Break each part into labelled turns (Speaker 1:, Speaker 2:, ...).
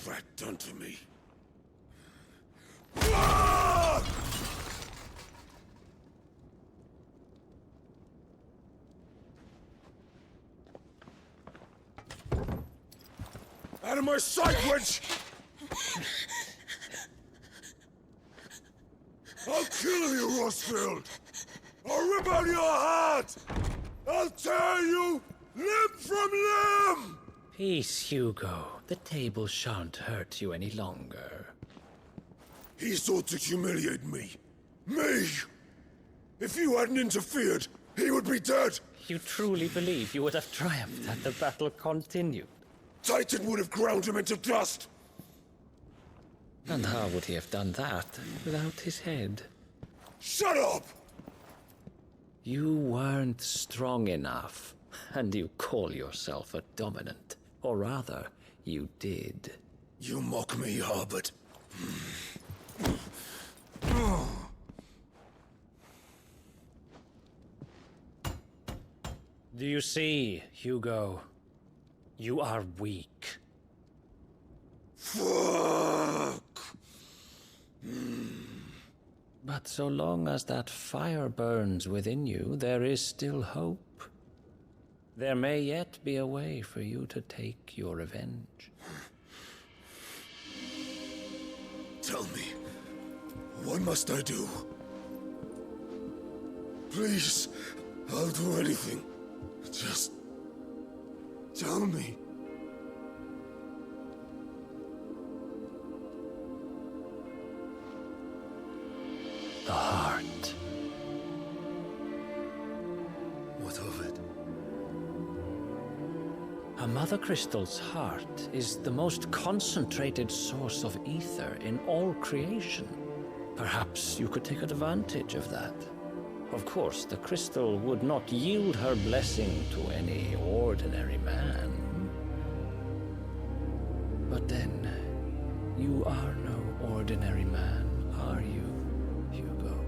Speaker 1: rat done to me? Ah! Out of my sight, wench! I'll kill you, Rosfield! I'll rip out your heart! I'll tear you limb from limb!
Speaker 2: Peace, Hugo. The table shan't hurt you any longer.
Speaker 1: He sought to humiliate me. Me! If you hadn't interfered, he would be dead!
Speaker 2: You truly believe you would have triumphed had the battle continued?
Speaker 1: Titan would have ground him into dust!
Speaker 2: And how would he have done that without his head?
Speaker 1: Shut up!
Speaker 2: You weren't strong enough, and you call yourself a dominant. Or rather, you did.
Speaker 1: You mock me, Harbert.
Speaker 2: Do you see, Hugo? You are weak.
Speaker 1: Fuck!
Speaker 2: But so long as that fire burns within you, there is still hope. There may yet be a way for you to take your revenge.
Speaker 1: Tell me, what must I do? Please, I'll do anything. Just tell me.
Speaker 2: The heart.
Speaker 1: What of it?
Speaker 2: A Mother Crystal's heart is the most concentrated source of ether in all creation. Perhaps you could take advantage of that. Of course, the crystal would not yield her blessing to any ordinary man. But then, you are no ordinary man, are you, Hugo?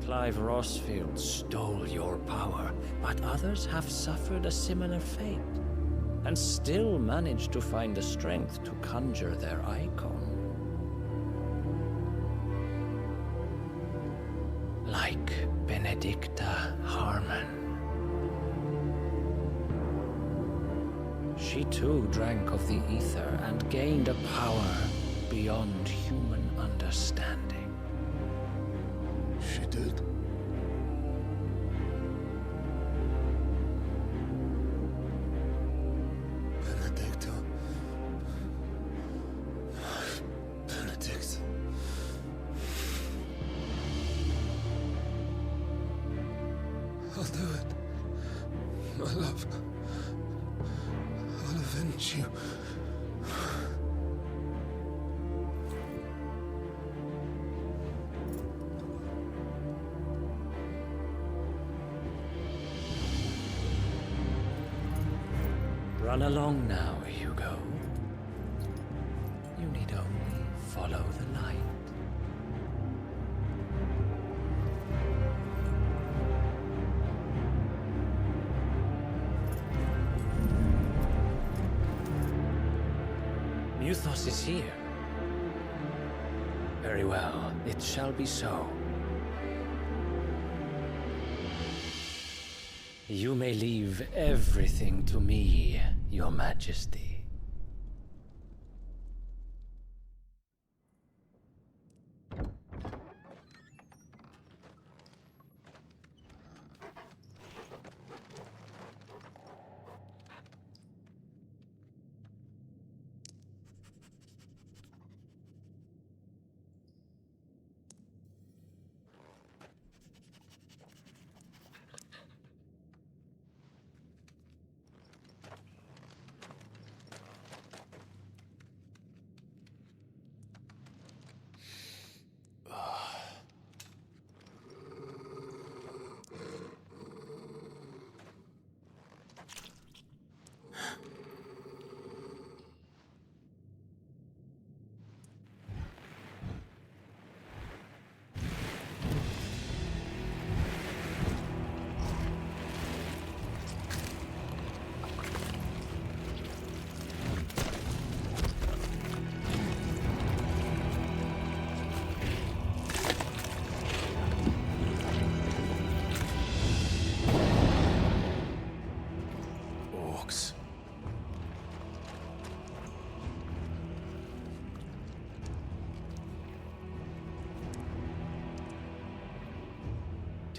Speaker 2: Clive Rosfield stole your power, but others have suffered a similar fate, and still managed to find the strength to conjure their icon. Like Benedicta Harmon. She too drank of the ether and gained a power beyond human understanding.
Speaker 1: She did. Benedicta. Benedict. I'll do it. My love. I'll avenge you.
Speaker 2: Run along now, Hugo. You need only follow the light. Muthos is here. Very well, it shall be so. You may leave everything to me, Your Majesty.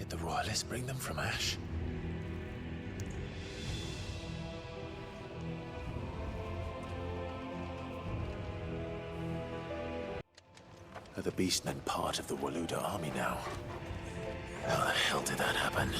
Speaker 3: Did the royalists bring them from Ash? Are the beastmen part of the Waluda army now? How the hell did that happen?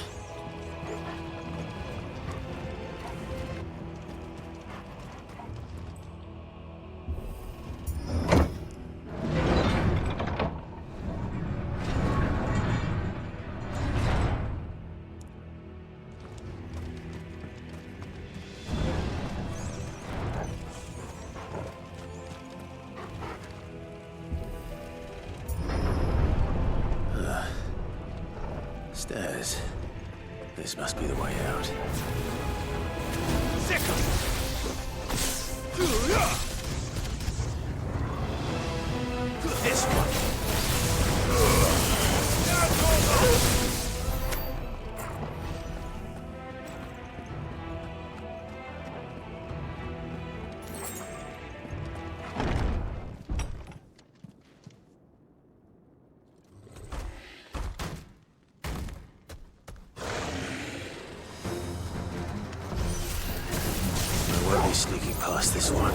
Speaker 3: Stairs. This must be the way out. This one. Sneaking past this one.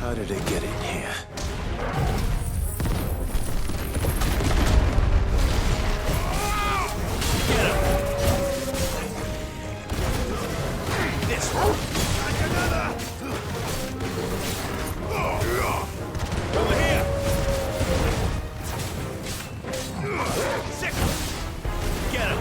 Speaker 3: How did it get in here? Get him! This one! Another! Over here! Sick! Get him!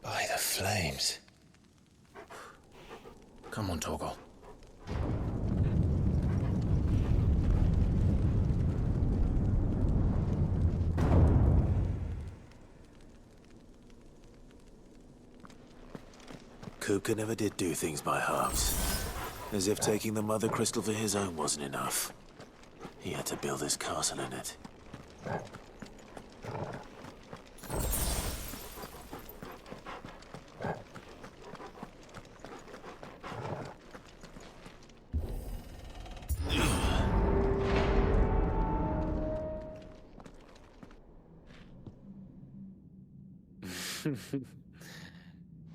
Speaker 3: By the flames. Come on, Torgal. Kupka never did do things by halves. As if taking the Mother Crystal for his own wasn't enough. He had to build his castle in it.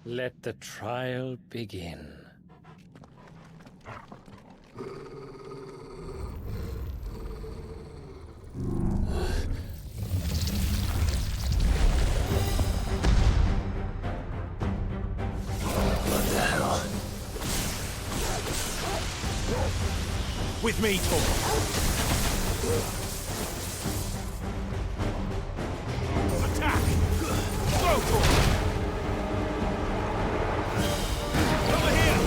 Speaker 2: Let the trial begin.
Speaker 3: What the hell? With me, Torgal. Attack! Go for it! Over here!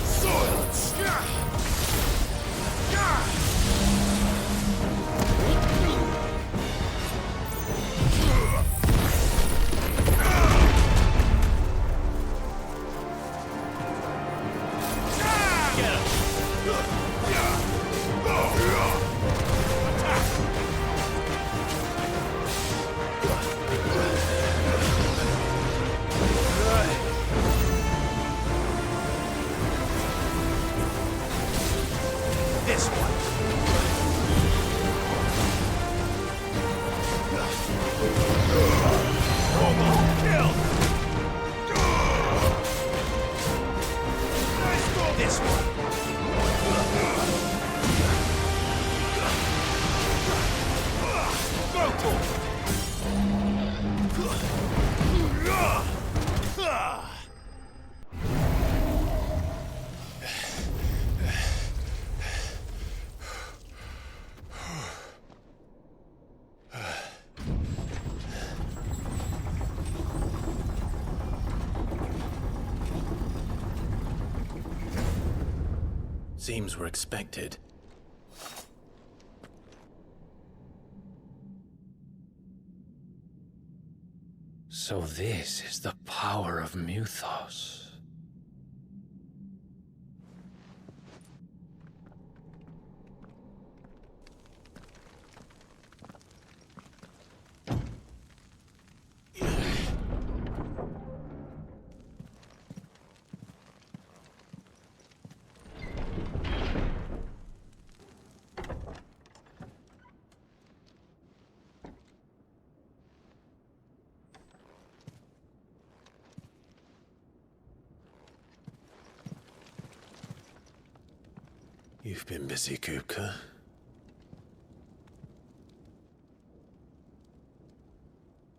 Speaker 3: Silence! seems were expected.
Speaker 2: So this is the power of Mythos.
Speaker 3: You've been busy, Kupka.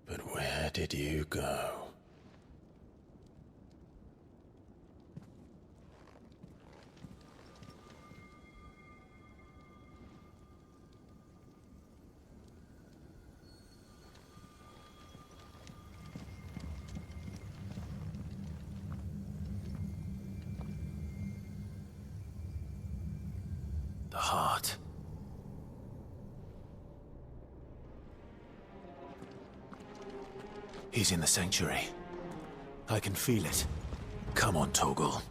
Speaker 3: But where did you go? The heart. He's in the sanctuary. I can feel it. Come on, Torgal.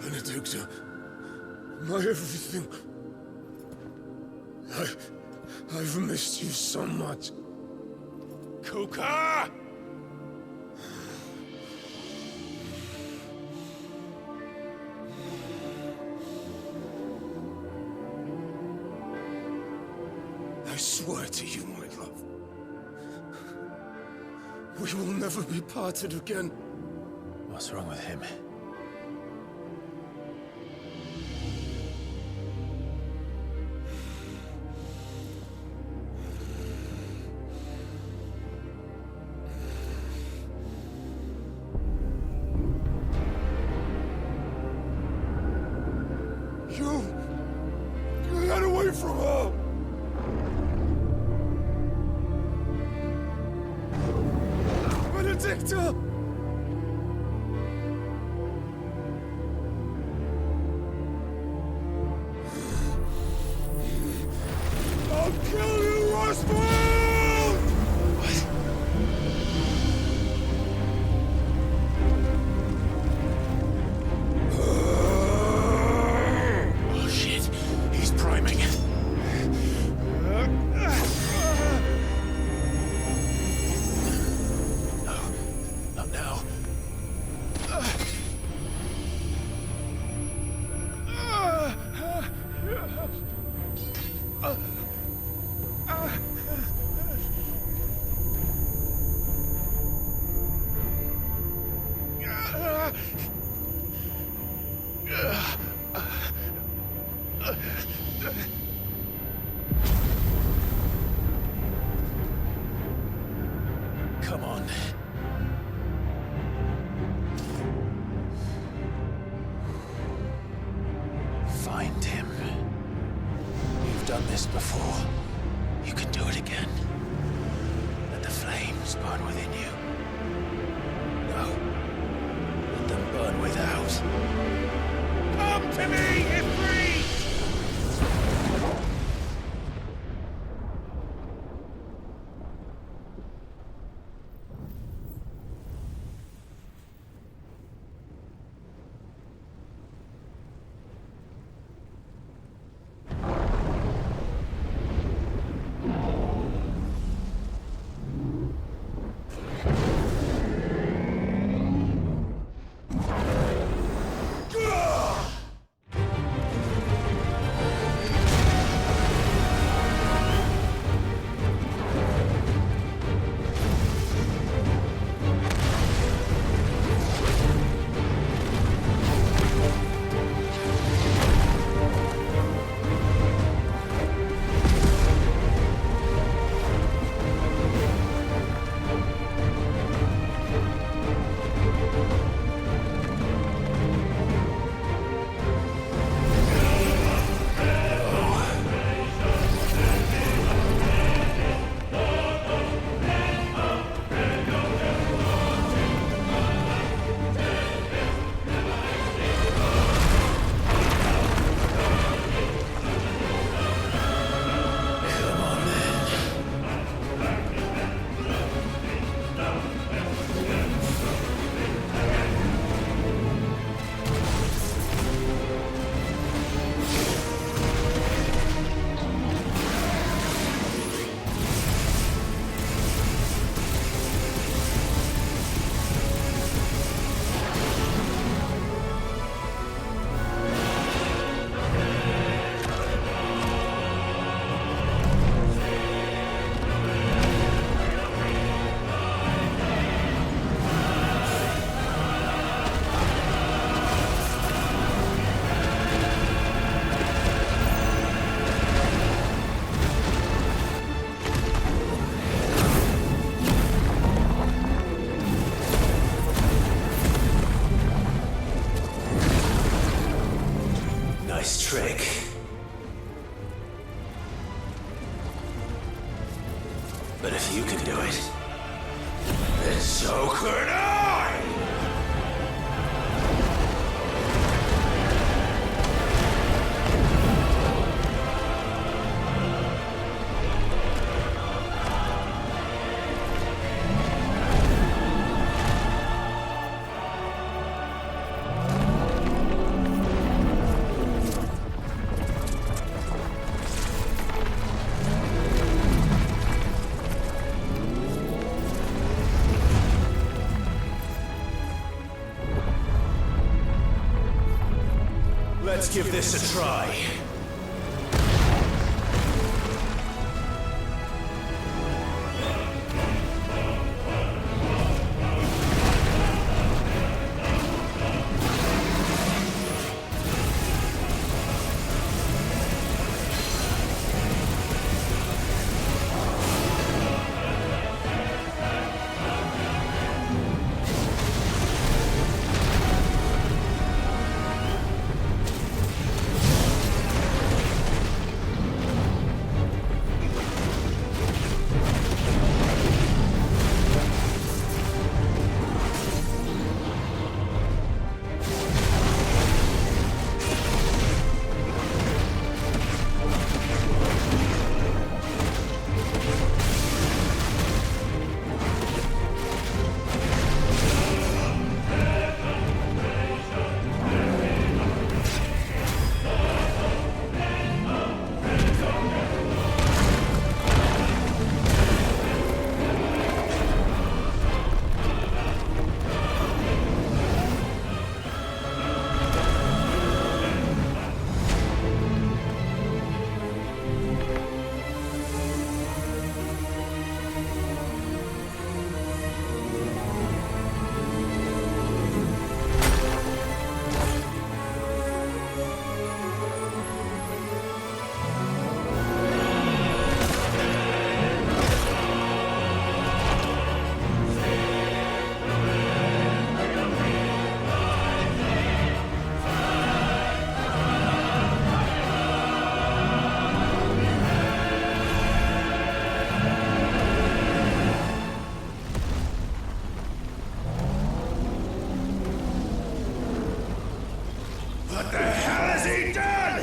Speaker 1: Benedicta, my everything. I've missed you so much. Kuka! I swear to you, my love, we will never be parted again.
Speaker 3: What's wrong with him?
Speaker 1: You got away from her! Benedicta! I'll kill you, Roswell!
Speaker 3: What? Oh shit, he's priming. No, not now. Come on. Find him. You've done this before. You can do it again. Let the flames burn within you. No. Let them burn without. Come to me, Ifrit! So could I! Let's give this a try. What the hell has he done?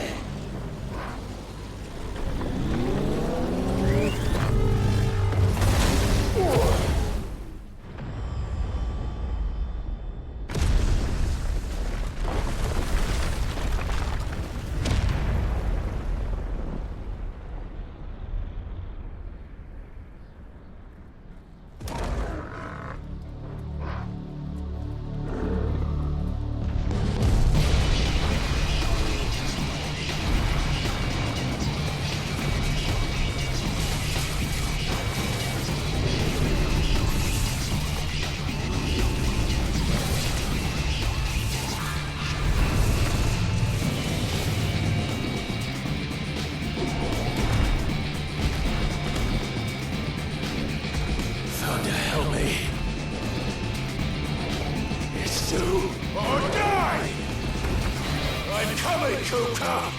Speaker 3: Thunder, help me. It's do or die! I'm coming, Kuka!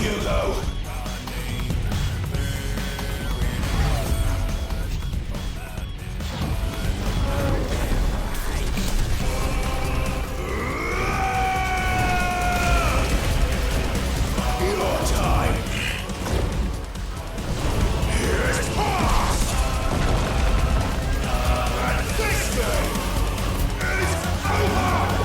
Speaker 3: Hugo! Your time is past! And this game is over!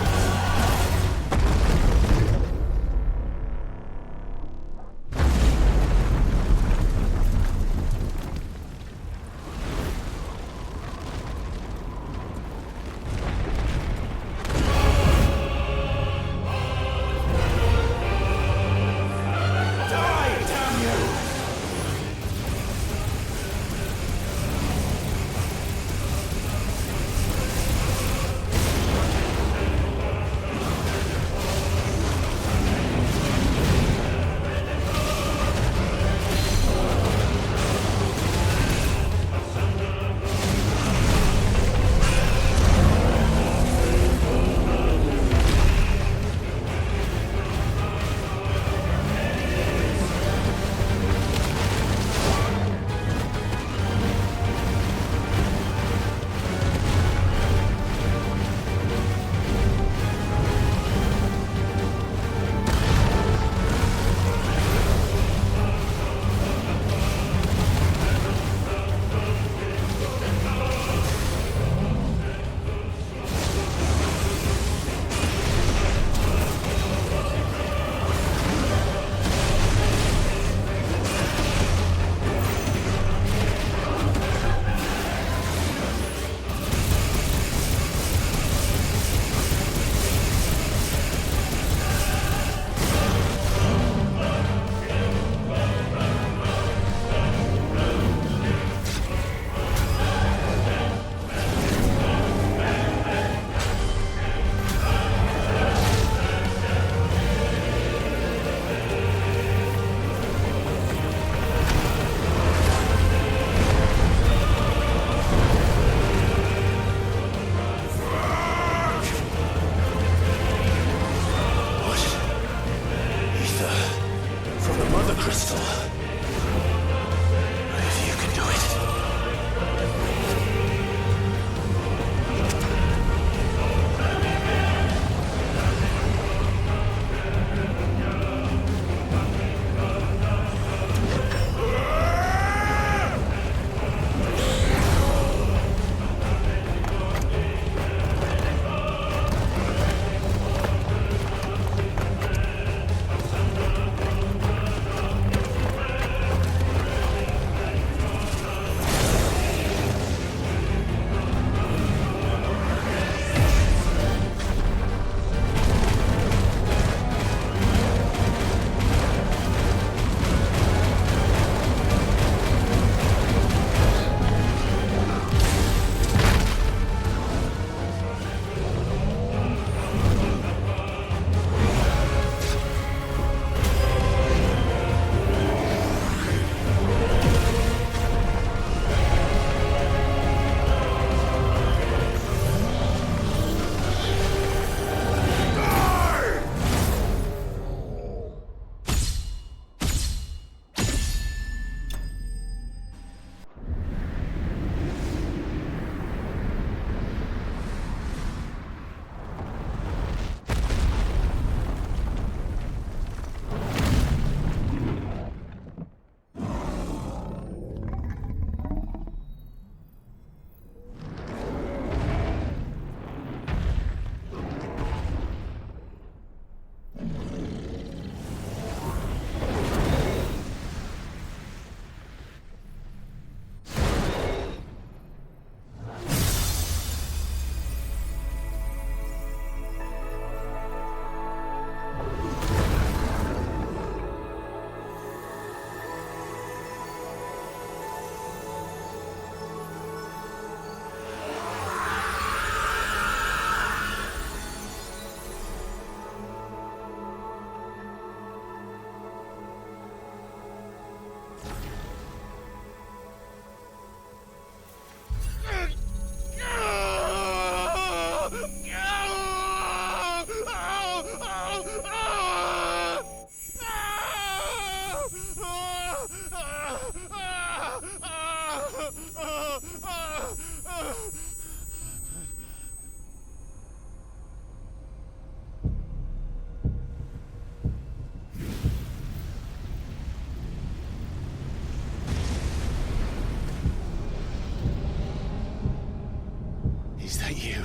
Speaker 3: that you,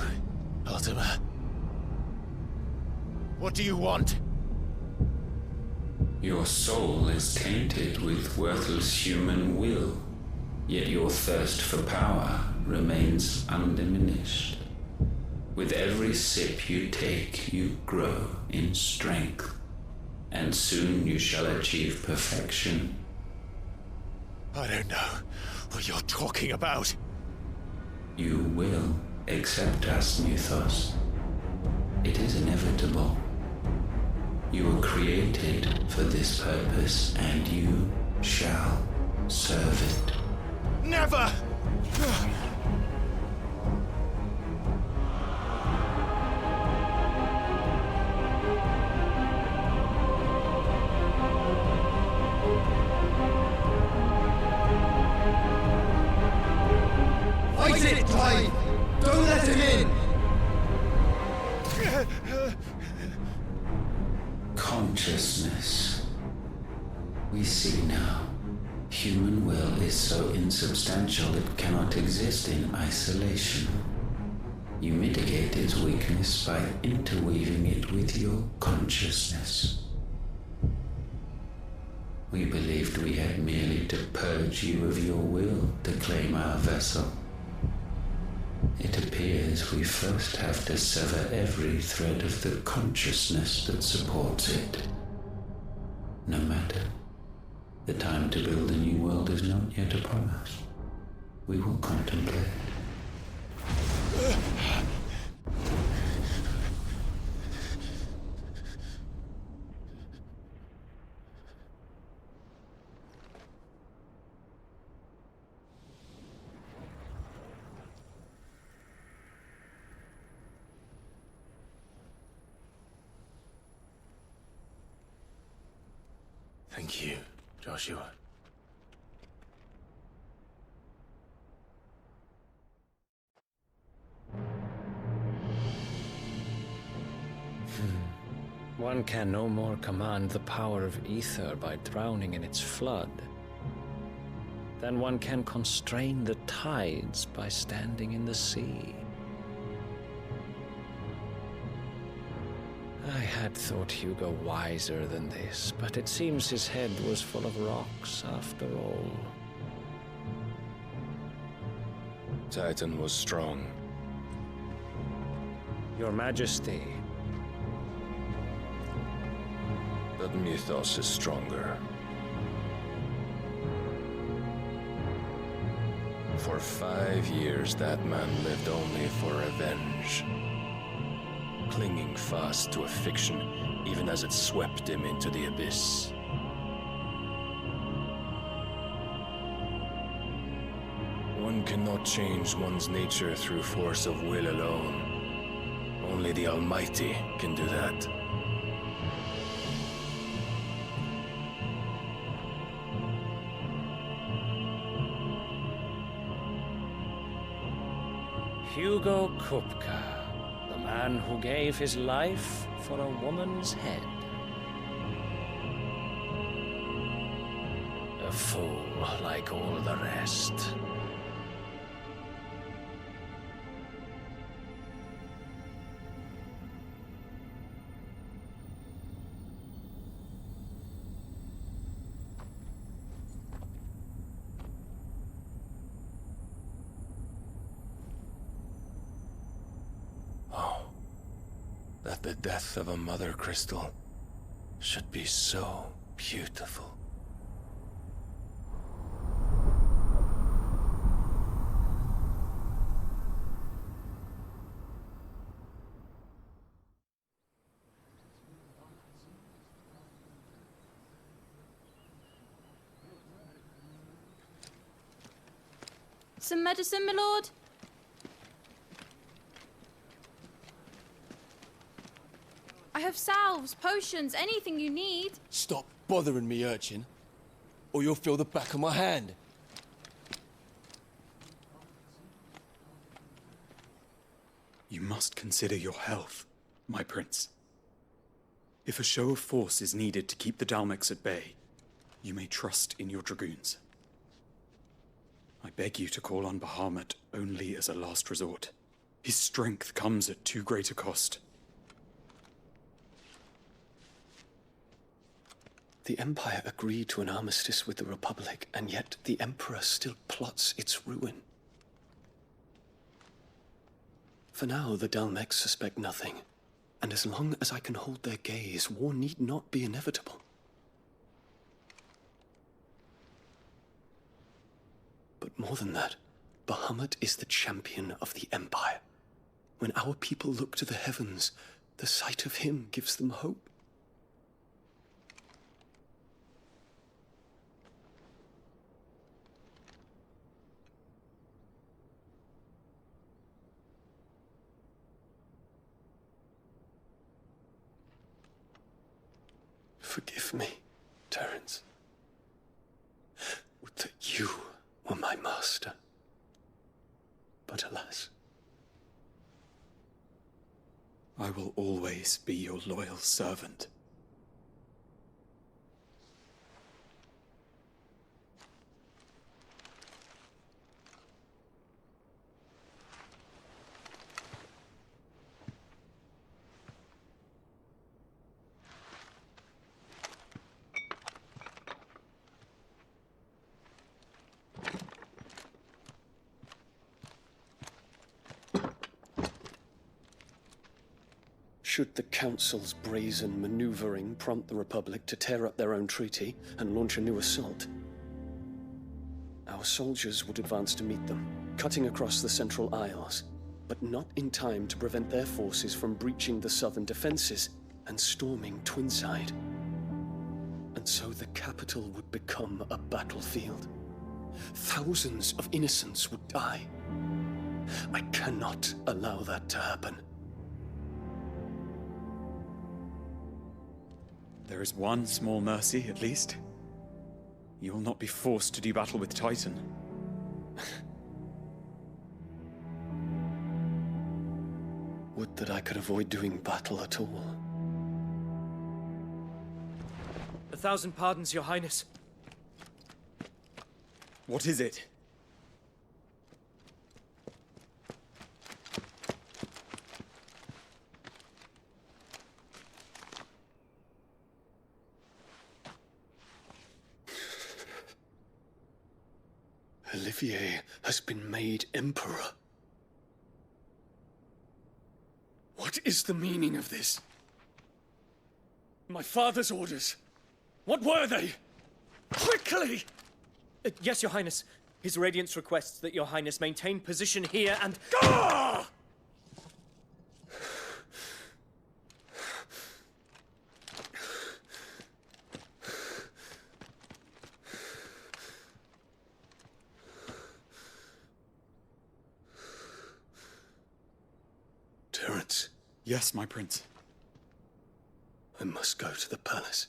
Speaker 3: Ultima? What do you want?
Speaker 4: Your soul is tainted with worthless human will, yet your thirst for power remains undiminished. With every sip you take, you grow in strength, and soon you shall achieve perfection.
Speaker 3: I don't know what you're talking about.
Speaker 4: You will accept us, Mythos. It is inevitable. You were created for this purpose, and you shall serve it.
Speaker 3: Never!
Speaker 5: Fight it, Clive! Don't let him in!
Speaker 4: Consciousness. We see now. Human will is so insubstantial it cannot exist in isolation. You mitigate its weakness by interweaving it with your consciousness. We believed we had merely to purge you of your will to claim our vessel. It appears we first have to sever every thread of the consciousness that supports it. No matter. The time to build a new world is not yet upon us. We will contemplate.
Speaker 3: Thank you, Joshua.
Speaker 2: One can no more command the power of ether by drowning in its flood than one can constrain the tides by standing in the sea. I had thought Hugo wiser than this, but it seems his head was full of rocks after all.
Speaker 6: Titan was strong.
Speaker 2: Your Majesty.
Speaker 6: But Mythos is stronger. For 5 years, that man lived only for revenge. Clinging fast to a fiction, even as it swept him into the abyss. One cannot change one's nature through force of will alone. Only the Almighty can do that.
Speaker 2: Hugo Kupka, the man who gave his life for a woman's head. A fool like all the rest.
Speaker 6: That the death of a mother crystal should be so beautiful.
Speaker 7: Some medicine, my lord? I have salves, potions, anything you need.
Speaker 5: Stop bothering me, urchin, or you'll feel the back of my hand.
Speaker 8: You must consider your health, my prince. If a show of force is needed to keep the Dalmex at bay, you may trust in your dragoons. I beg you to call on Bahamut only as a last resort. His strength comes at too great a cost.
Speaker 3: The Empire agreed to an armistice with the Republic, and yet the Emperor still plots its ruin. For now, the Dalmex suspect nothing, and as long as I can hold their gaze, war need not be inevitable. But more than that, Bahamut is the champion of the Empire. When our people look to the heavens, the sight of him gives them hope. Forgive me, Terence. Would that you were my master. But alas.
Speaker 8: I will always be your loyal servant.
Speaker 3: Should the Council's brazen maneuvering prompt the Republic to tear up their own treaty and launch a new assault, our soldiers would advance to meet them, cutting across the Central Isles, but not in time to prevent their forces from breaching the southern defenses and storming Twinside. And so the capital would become a battlefield. Thousands of innocents would die. I cannot allow that to happen.
Speaker 8: There is one small mercy, at least. You will not be forced to do battle with Titan.
Speaker 3: Would that I could avoid doing battle at all.
Speaker 9: 1,000 pardons, Your Highness.
Speaker 8: What is it?
Speaker 3: Olivier has been made Emperor. What is the meaning of this? My father's orders. What were they? Quickly!
Speaker 9: Yes, Your Highness. His Radiance requests that Your Highness maintain position here and...
Speaker 3: Ah! Terence.
Speaker 8: Yes, my prince.
Speaker 3: I must go to the palace.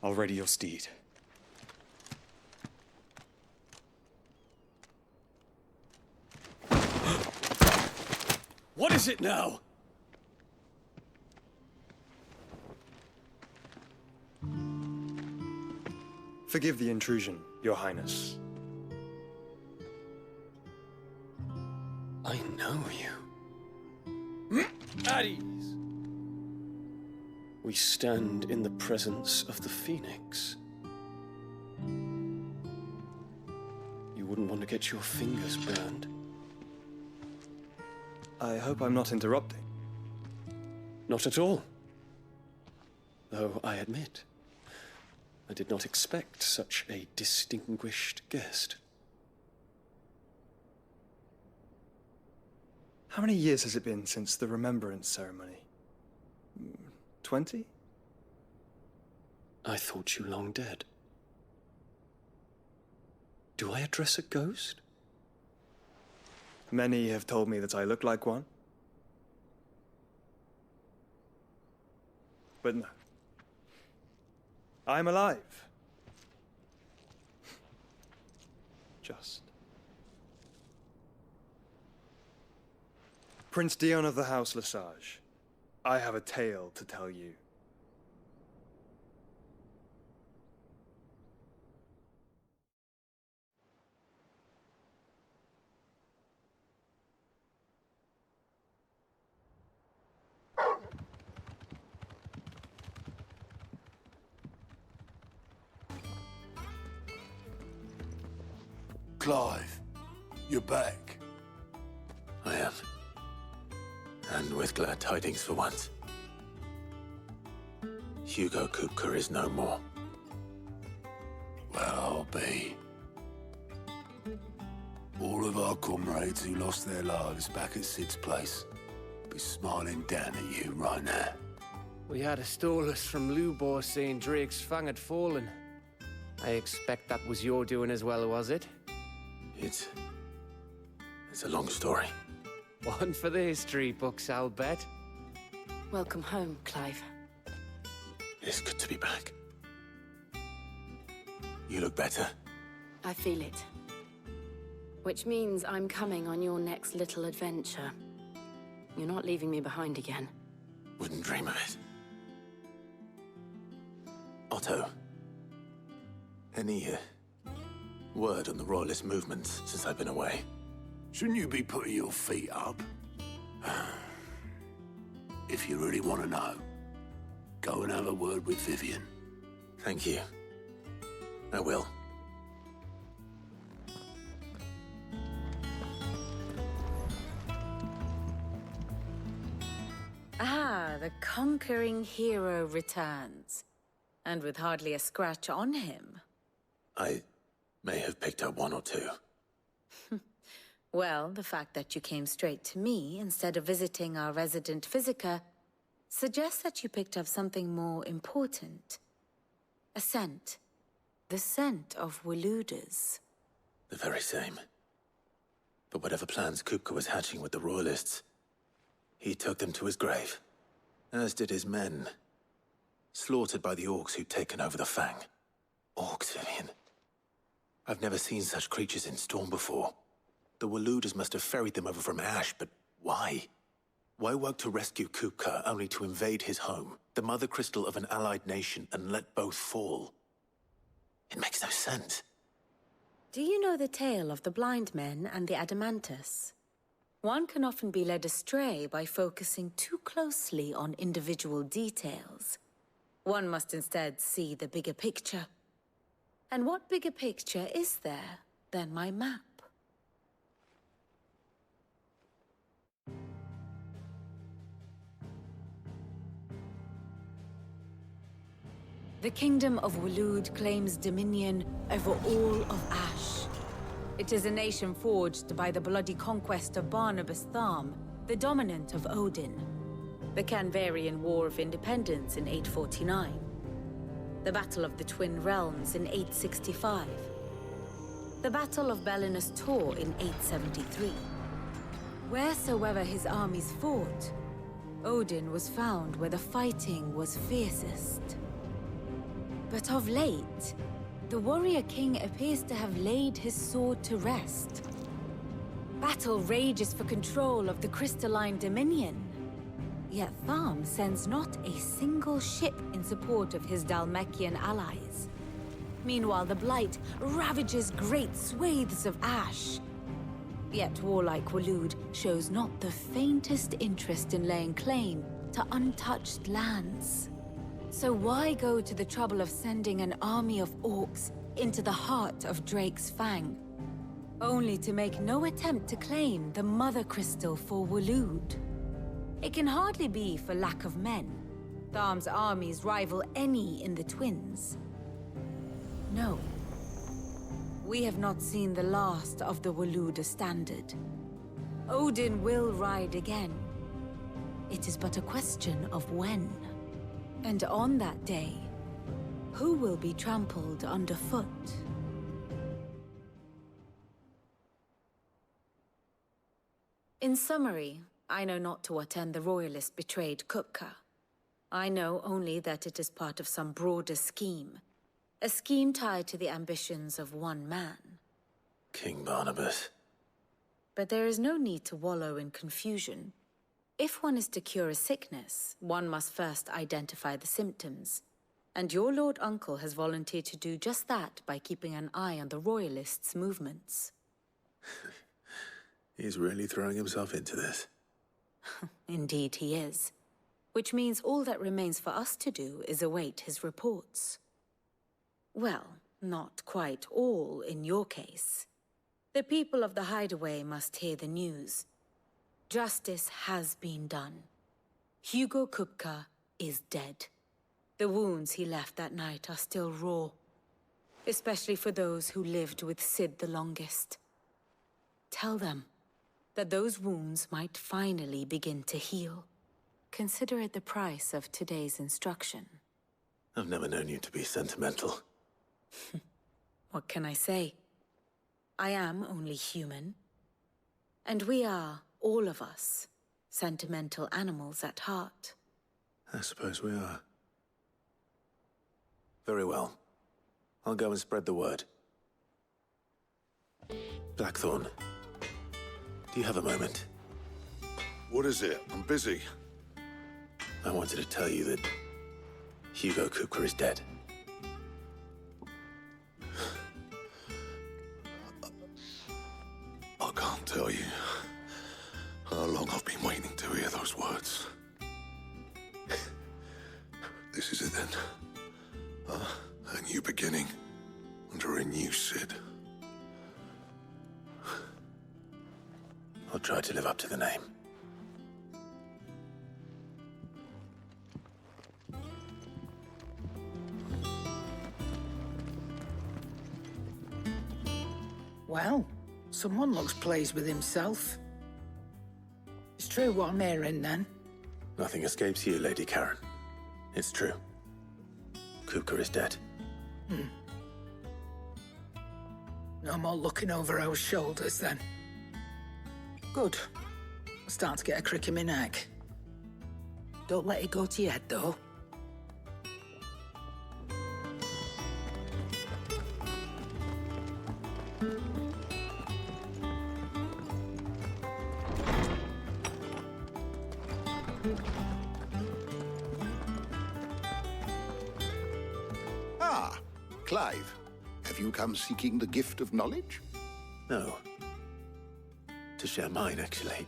Speaker 8: I'll ready your steed.
Speaker 3: What is it now?
Speaker 10: Forgive the intrusion, Your Highness.
Speaker 3: I know you.
Speaker 9: At ease.
Speaker 3: We stand in the presence of the Phoenix. You wouldn't want to get your fingers burned.
Speaker 10: I hope I'm not interrupting.
Speaker 3: Not at all. Though I admit, I did not expect such a distinguished guest.
Speaker 10: How many years has it been since the Remembrance ceremony? 20?
Speaker 3: I thought you long dead. Do I address a ghost?
Speaker 10: Many have told me that I look like one. But no. I'm alive. Just. Prince Dion of the House Lesage, I have a tale to tell you.
Speaker 1: Clive, you're back.
Speaker 3: I am. And with glad tidings for once. Hugo Kupka is no more.
Speaker 1: Well, I'll be. All of our comrades who lost their lives back at Sid's place be smiling down at you right now.
Speaker 11: We had a stolus from Lubor saying Drake's fang had fallen. I expect that was your doing as well, was it?
Speaker 3: It's a long story.
Speaker 11: One for the history books, I'll bet.
Speaker 12: Welcome home, Clive.
Speaker 3: It's good to be back. You look better.
Speaker 12: I feel it. Which means I'm coming on your next little adventure. You're not leaving me behind again.
Speaker 3: Wouldn't dream of it. Otto, any word on the Royalist movement since I've been away?
Speaker 1: Shouldn't you be putting your feet up? If you really want to know, go and have a word with Vivian.
Speaker 3: Thank you. I will.
Speaker 12: Ah, the conquering hero returns. And with hardly a scratch on him.
Speaker 3: I may have picked up one or two.
Speaker 12: Well, the fact that you came straight to me instead of visiting our resident physiker suggests that you picked up something more important. A scent. The scent of Walooders.
Speaker 3: The very same. But whatever plans Kupka was hatching with the Royalists, he took them to his grave. As did his men. Slaughtered by the orcs who'd taken over the Fang. Orcs, Vivian. I've never seen such creatures in Storm before. The Walooders must have ferried them over from Ash, but why? Why work to rescue Kupka only to invade his home, the mother crystal of an allied nation, and let both fall? It makes no sense.
Speaker 12: Do you know the tale of the blind men and the Adamantus? One can often be led astray by focusing too closely on individual details. One must instead see the bigger picture. And what bigger picture is there than my map? The Kingdom of Walood claims dominion over all of Ash. It is a nation forged by the bloody conquest of Barnabas Tharm, the dominant of Odin. The Canvarian War of Independence in 849. The Battle of the Twin Realms in 865. The Battle of Belinus Tor in 873. Wheresoever his armies fought, Odin was found where the fighting was fiercest. But of late, the warrior king appears to have laid his sword to rest. Battle rages for control of the crystalline dominion. Yet Tharm sends not a single ship in support of his Dhalmekian allies. Meanwhile, the Blight ravages great swathes of Ash. Yet warlike Walood shows not the faintest interest in laying claim to untouched lands. So why go to the trouble of sending an army of orcs into the heart of Drake's Fang, only to make no attempt to claim the Mother Crystal for Walood? It can hardly be for lack of men. Tharm's armies rival any in the Twins. No. We have not seen the last of the Walooder standard. Odin will ride again. It is but a question of when. And on that day, who will be trampled underfoot? In summary, I know not to what end the Royalist betrayed Kupka. I know only that it is part of some broader scheme. A scheme tied to the ambitions of one man.
Speaker 3: King Barnabas.
Speaker 12: But there is no need to wallow in confusion. If one is to cure a sickness, one must first identify the symptoms. And your Lord Uncle has volunteered to do just that by keeping an eye on the Royalists' movements.
Speaker 3: He's really throwing himself into this.
Speaker 12: Indeed he is. Which means all that remains for us to do is await his reports. Well, not quite all in your case. The people of the Hideaway must hear the news. Justice has been done. Hugo Kupka is dead. The wounds he left that night are still raw, especially for those who lived with Sid the longest. Tell them that those wounds might finally begin to heal. Consider it the price of today's instruction.
Speaker 3: I've never known you to be sentimental.
Speaker 12: What can I say? I am only human. And we are, all of us, sentimental animals at heart.
Speaker 3: I suppose we are. Very well. I'll go and spread the word. Blackthorn, do you have a moment?
Speaker 1: What is it? I'm busy.
Speaker 3: I wanted to tell you that Hugo Kupka is dead.
Speaker 1: I can't tell you how long I've been waiting to hear those words. This is it then. A new beginning under a new Sid.
Speaker 3: I'll try to live up to the name.
Speaker 13: Well, someone looks pleased with himself. It's true what I'm hearing, then.
Speaker 3: Nothing escapes you, Lady Karen. It's true. Kupka is dead.
Speaker 13: No more looking over our shoulders, then. Good. I'm starting to get a crick in my neck. Don't let it go to your head, though.
Speaker 14: Ah, Clive. Have you come seeking the gift of knowledge?
Speaker 3: No. To share mine, actually.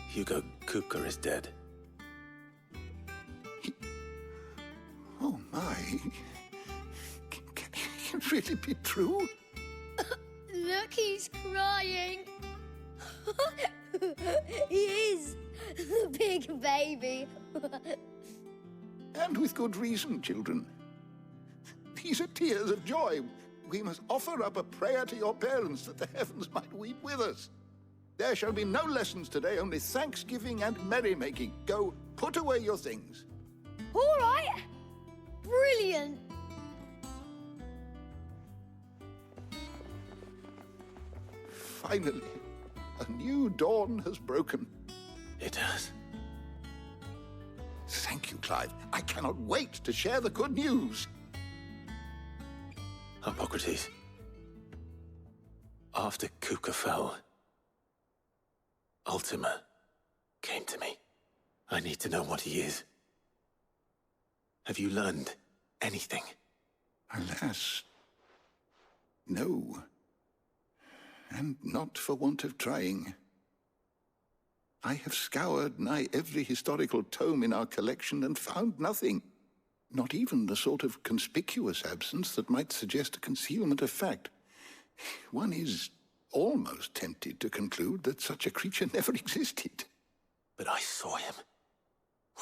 Speaker 3: Hugo Kupka is dead.
Speaker 14: Oh, my. Can it really be true?
Speaker 15: Look, he's crying. He is. The big baby.
Speaker 14: And with good reason, children. These are tears of joy. We must offer up a prayer to your parents that the heavens might weep with us. There shall be no lessons today, only thanksgiving and merrymaking. Go, put away your things.
Speaker 15: All right. Brilliant.
Speaker 14: Finally, a new dawn has broken.
Speaker 3: It has.
Speaker 14: Thank you, Clive. I cannot wait to share the good news.
Speaker 3: Hippocrates. After Kupka fell, Ultima came to me. I need to know what he is. Have you learned anything?
Speaker 14: Alas, no. And not for want of trying. I have scoured nigh every historical tome in our collection and found nothing. Not even the sort of conspicuous absence that might suggest a concealment of fact. One is almost tempted to conclude that such a creature never existed.
Speaker 3: But I saw him.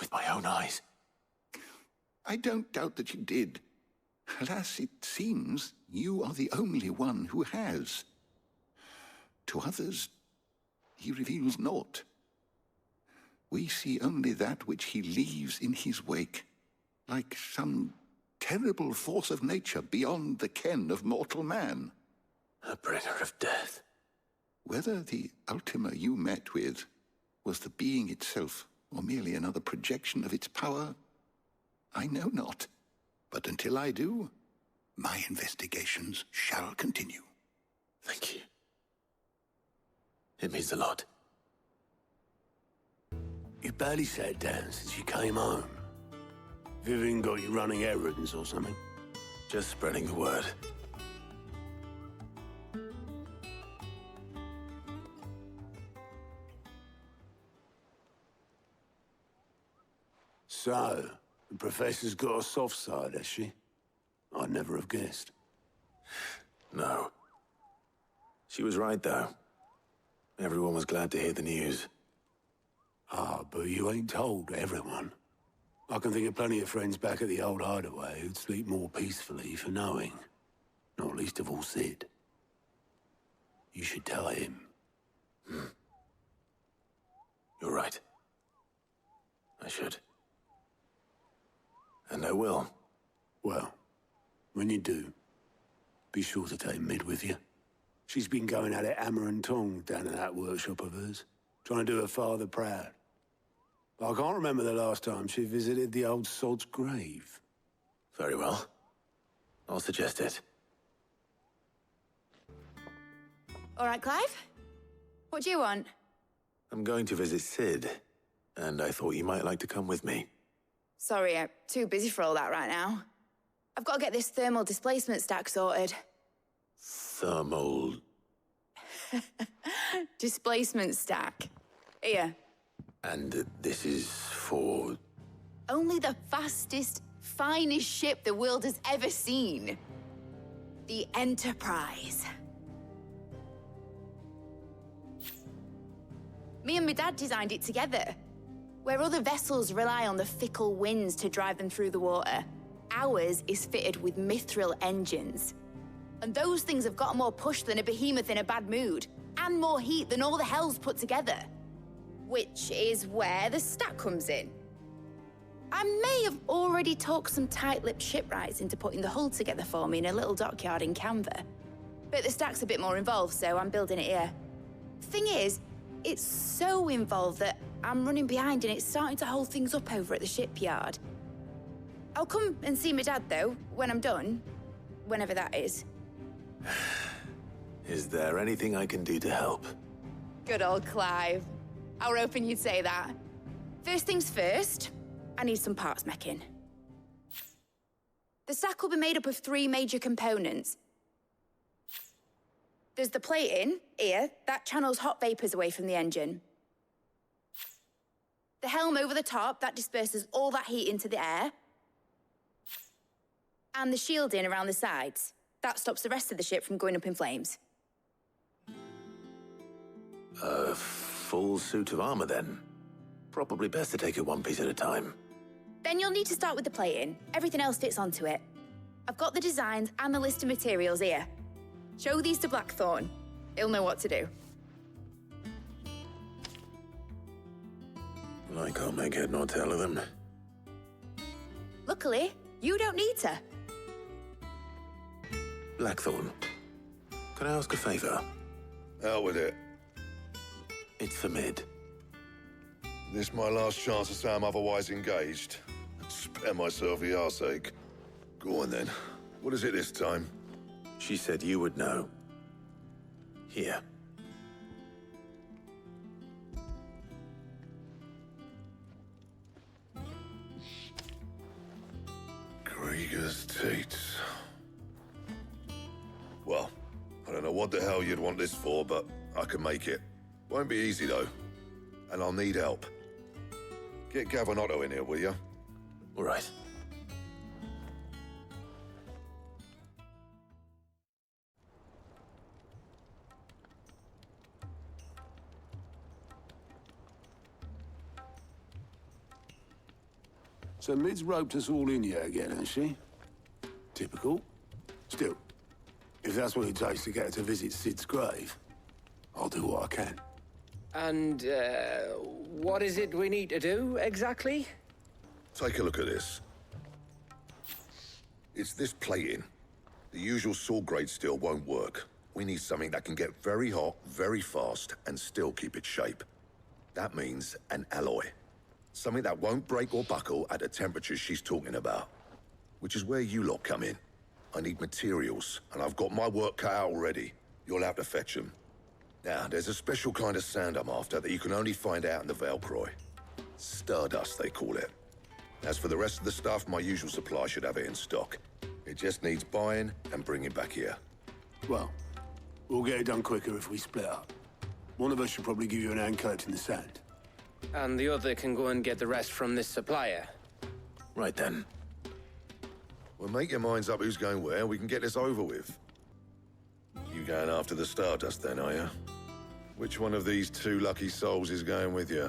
Speaker 3: With my own eyes.
Speaker 14: I don't doubt that you did. Alas, it seems you are the only one who has. To others, he reveals naught. We see only that which he leaves in his wake, like some terrible force of nature beyond the ken of mortal man.
Speaker 3: A bringer of death.
Speaker 14: Whether the Ultima you met with was the being itself, or merely another projection of its power, I know not. But until I do, my investigations shall continue.
Speaker 3: Thank you. It means a lot.
Speaker 16: You barely sat down since you came home. Vivian got you running errands or something?
Speaker 3: Just spreading the word.
Speaker 16: So, the Professor's got a soft side, has she? I'd never have guessed.
Speaker 3: No. She was right, though. Everyone was glad to hear the news.
Speaker 16: Ah, but you ain't told everyone. I can think of plenty of friends back at the old hideaway who'd sleep more peacefully for knowing. Not least of all Sid. You should tell him.
Speaker 3: You're right. I should. And I will.
Speaker 16: Well, when you do, be sure to take Mid with you. She's been going at it hammer and tongs down in that workshop of hers, trying to do her father proud. But I can't remember the last time she visited the old sod's grave.
Speaker 3: Very well. I'll suggest it.
Speaker 17: All right, Clive? What do you want?
Speaker 3: I'm going to visit Sid, and I thought you might like to come with me.
Speaker 17: Sorry, I'm too busy for all that right now. I've got to get this thermal displacement stack sorted.
Speaker 3: Thermal...
Speaker 17: Displacement stack. Here.
Speaker 3: And this is for...
Speaker 17: Only the fastest, finest ship the world has ever seen. The Enterprise. Me and my dad designed it together. Where other vessels rely on the fickle winds to drive them through the water, ours is fitted with mithril engines. And those things have got more push than a behemoth in a bad mood, and more heat than all the hells put together. Which is where the stack comes in. I may have already talked some tight-lipped shipwrights into putting the hull together for me in a little dockyard in Canva. But the stack's a bit more involved, so I'm building it here. Thing is, it's so involved that I'm running behind and it's starting to hold things up over at the shipyard. I'll come and see my dad, though, when I'm done. Whenever that is.
Speaker 3: Is there anything I can do to help?
Speaker 17: Good old Clive. I were hoping you'd say that. First things first, I need some parts meching. The stack will be made up of 3 major components. There's the plating, here, that channels hot vapors away from the engine. The helm over the top, that disperses all that heat into the air. And the shielding around the sides. That stops the rest of the ship from going up in flames.
Speaker 3: A full suit of armor, then? Probably best to take it one piece at a time.
Speaker 17: Then you'll need to start with the plating. Everything else fits onto it. I've got the designs and the list of materials here. Show these to Blackthorn. He'll know what to do.
Speaker 3: I can't make head nor tail of them.
Speaker 17: Luckily, you don't need to.
Speaker 3: Blackthorn, can I ask a favor?
Speaker 1: Out with it.
Speaker 3: It's for Mid.
Speaker 1: This my last chance to say I'm otherwise engaged. Spare myself the arseache. Go on then. What is it this time?
Speaker 3: She said you would know. Here.
Speaker 1: Krieger's Tates. Well, I don't know what the hell you'd want this for, but I can make it. Won't be easy, though. And I'll need help. Get Gavin-Otto in here, will you?
Speaker 3: All right.
Speaker 16: So Mid's roped us all in here again, hasn't she? Typical. Still, if that's what it takes to get her to visit Sid's grave, I'll do what I can.
Speaker 11: And, what is it we need to do, exactly?
Speaker 1: Take a look at this. It's this plating. The usual saw-grade steel won't work. We need something that can get very hot, very fast, and still keep its shape. That means an alloy. Something that won't break or buckle at the temperatures she's talking about. Which is where you lot come in. I need materials, and I've got my work cut out already. You'll have to fetch them. Now, there's a special kind of sand I'm after that you can only find out in the Valcroy. Stardust, they call it. As for the rest of the stuff, my usual supply should have it in stock. It just needs buying and bringing back here.
Speaker 16: Well, we'll get it done quicker if we split up. One of us should probably give you an hand collecting the sand.
Speaker 11: And the other can go and get the rest from this supplier.
Speaker 3: Right then.
Speaker 1: Well, make your minds up who's going where, and we can get this over with. You You going after the Stardust then, are you? Which one of these two lucky souls is going with you?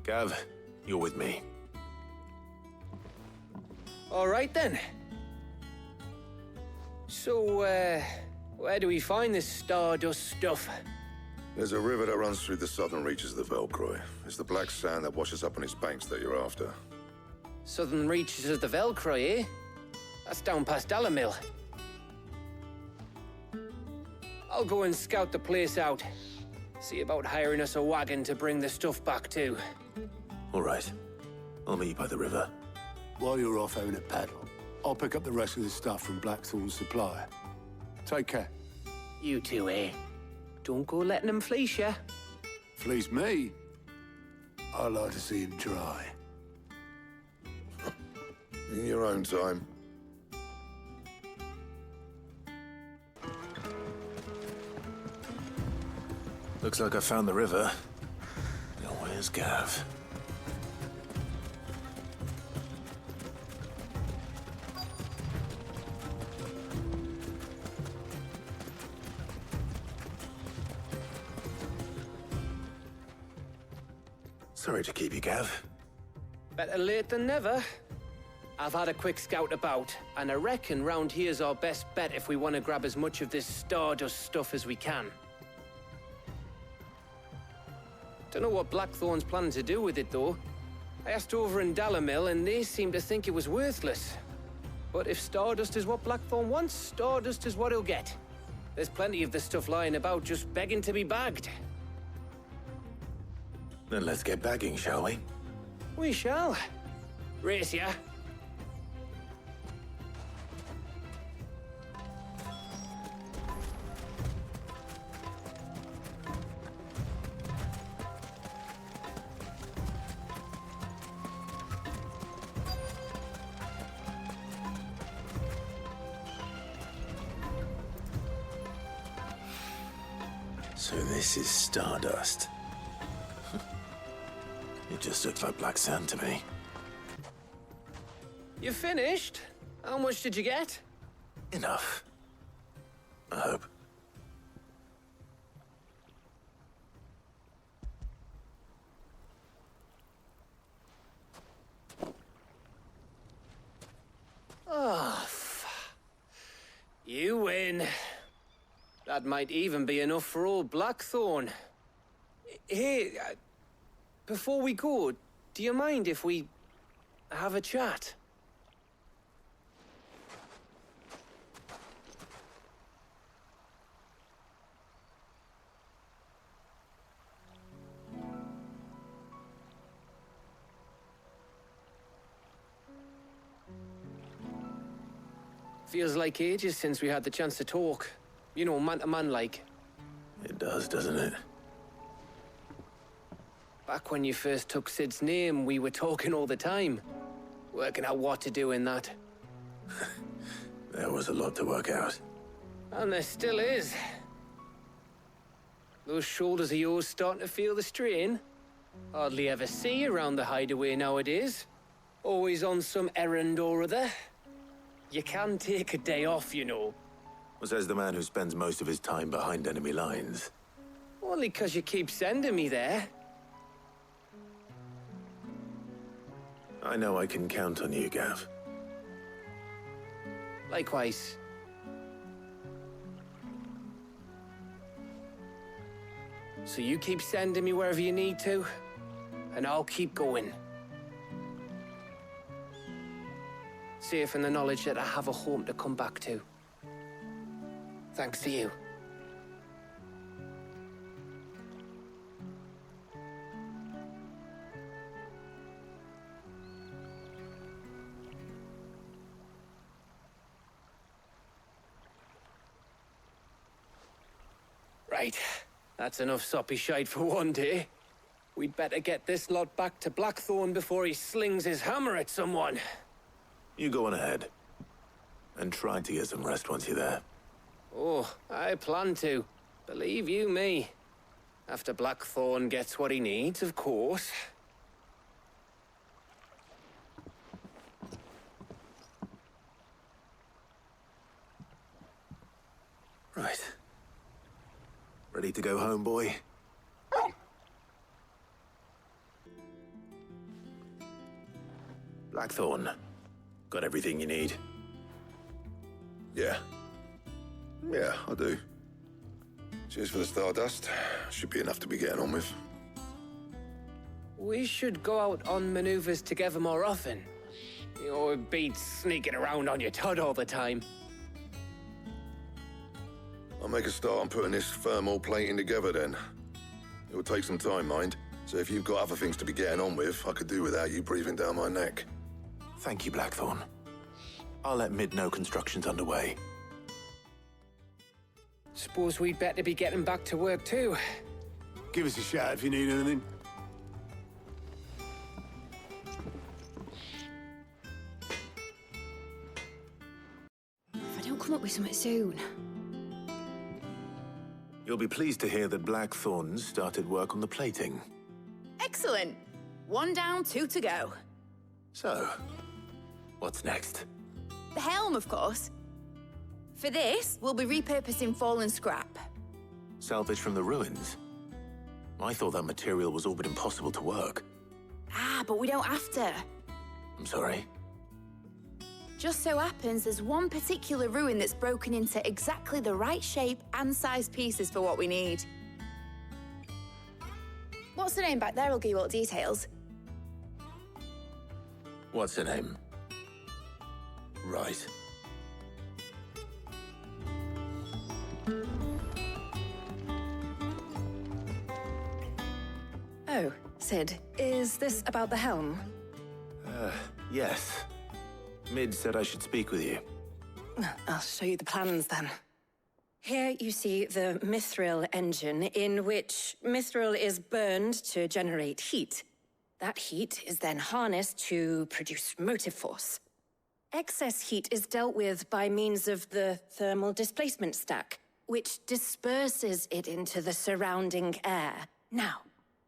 Speaker 3: Gav, you're with me.
Speaker 11: All right then. So, where do we find this Stardust stuff?
Speaker 1: There's a river that runs through the southern reaches of the Velcroy. It's the black sand that washes up on its banks that you're after.
Speaker 11: Southern reaches of the Velcroy, eh? That's down past Dalamil. I'll go and scout the place out. See about hiring us a wagon to bring the stuff back to.
Speaker 3: All right. I'll meet you by the river.
Speaker 16: While you're off having a paddle, I'll pick up the rest of the stuff from Blackthorn's supply. Take care.
Speaker 11: You two, eh? Don't go letting them fleece ya.
Speaker 16: Fleece me? I like to see him try.
Speaker 1: In your own time.
Speaker 3: Looks like I found the river. Now where's Gav? Sorry to keep you, Gav.
Speaker 11: Better late than never. I've had a quick scout about, and I reckon round here's our best bet if we want to grab as much of this Stardust stuff as we can. Don't know what Blackthorn's planning to do with it, though. I asked over in Dalamil, and they seem to think it was worthless. But if Stardust is what Blackthorn wants, Stardust is what he'll get. There's plenty of this stuff lying about, just begging to be bagged.
Speaker 3: Then let's get bagging, shall we?
Speaker 11: We shall. Race ya.
Speaker 3: So this is Stardust. It just looks like black sand to me.
Speaker 11: You finished? How much did you get?
Speaker 3: Enough. I hope.
Speaker 11: Oh, you win. That might even be enough for old Blackthorn. Hey, before we go, do you mind if we have a chat? Feels like ages since we had the chance to talk. You know, man to man like.
Speaker 3: It does, doesn't it?
Speaker 11: Back when you first took Sid's name, we were talking all the time. Working out what to do in that.
Speaker 3: There was a lot to work out.
Speaker 11: And there still is. Those shoulders of yours starting to feel the strain. Hardly ever see you around the hideaway nowadays. Always on some errand or other. You can take a day off, you know.
Speaker 3: Says the man who spends most of his time behind enemy lines.
Speaker 11: Only 'cause you keep sending me there.
Speaker 3: I know I can count on you, Gav.
Speaker 11: Likewise. So you keep sending me wherever you need to, and I'll keep going. Safe in the knowledge that I have a home to come back to. Thanks to you. Right. That's enough soppy shite for one day. We'd better get this lot back to Blackthorn before he slings his hammer at someone.
Speaker 3: You go on ahead. And try to get some rest once you're there.
Speaker 11: Oh, I plan to. Believe you me. After Blackthorn gets what he needs, of course.
Speaker 3: Right. Ready to go home, boy? Blackthorn. Got everything you need?
Speaker 1: Yeah. Yeah, I do. Cheers for the stardust. Should be enough to be getting on with.
Speaker 11: We should go out on maneuvers together more often. Or beat sneaking around on your Todd all the time.
Speaker 1: I'll make a start on putting this thermal plating together then. It will take some time, mind. So if you've got other things to be getting on with, I could do without you breathing down my neck.
Speaker 3: Thank you, Blackthorn. I'll let Mid know construction's underway.
Speaker 11: Suppose we'd better be getting back to work too.
Speaker 16: Give us a shout if you need anything.
Speaker 17: If I don't come up with something soon.
Speaker 3: You'll be pleased to hear that Blackthorn's started work on the plating.
Speaker 17: Excellent. 1 down, 2 to go.
Speaker 3: So, what's next?
Speaker 17: The helm, of course. For this, we'll be repurposing fallen scrap.
Speaker 3: Salvage from the ruins? I thought that material was all but impossible to work.
Speaker 17: Ah, but we don't have to.
Speaker 3: I'm sorry.
Speaker 17: Just so happens there's one particular ruin that's broken into exactly the right shape and size pieces for what we need. What's the name back there? I'll give you all the details.
Speaker 3: What's her name? Right.
Speaker 18: Oh, Sid, is this about the helm?
Speaker 3: Yes. Mid said I should speak with you.
Speaker 18: I'll show you the plans then. Here you see the mithril engine, in which mithril is burned to generate heat. That heat is then harnessed to produce motive force. Excess heat is dealt with by means of the thermal displacement stack, which disperses it into the surrounding air. Now,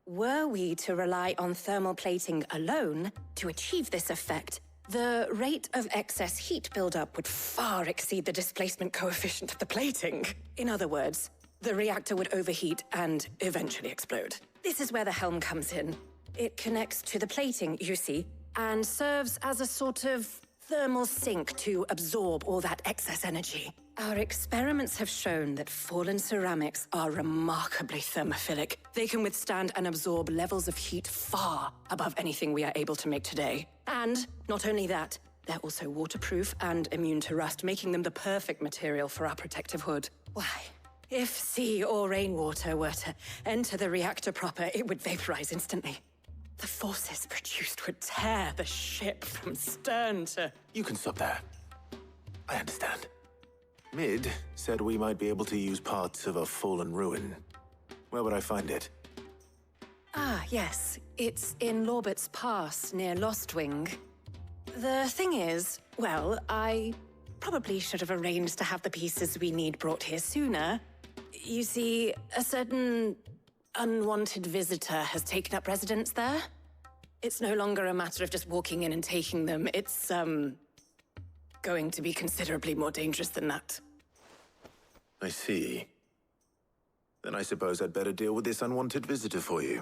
Speaker 18: were we to rely on thermal plating alone to achieve this effect, the rate of excess heat buildup would far exceed the displacement coefficient of the plating. In other words, the reactor would overheat and eventually explode. This is where the helm comes in. It connects to the plating, you see, and serves as a sort of thermal sink to absorb all that excess energy. Our experiments have shown that fallen ceramics are remarkably thermophilic. They can withstand and absorb levels of heat far above anything we are able to make today. And not only that, they're also waterproof and immune to rust, making them the perfect material for our protective hood. Why, if sea or rainwater were to enter the reactor proper, it would vaporize instantly. The forces produced would tear the ship from stern to...
Speaker 3: You can stop there. I understand. Mid said we might be able to use parts of a fallen ruin. Where would I find it?
Speaker 18: Ah, yes. It's in Lorbert's Pass, near Lostwing. The thing is, well, I probably should have arranged to have the pieces we need brought here sooner. You see, a certain unwanted visitor has taken up residence there. It's no longer a matter of just walking in and taking them. It's, going to be considerably more dangerous than that.
Speaker 3: I see. Then I suppose I'd better deal with this unwanted visitor for you.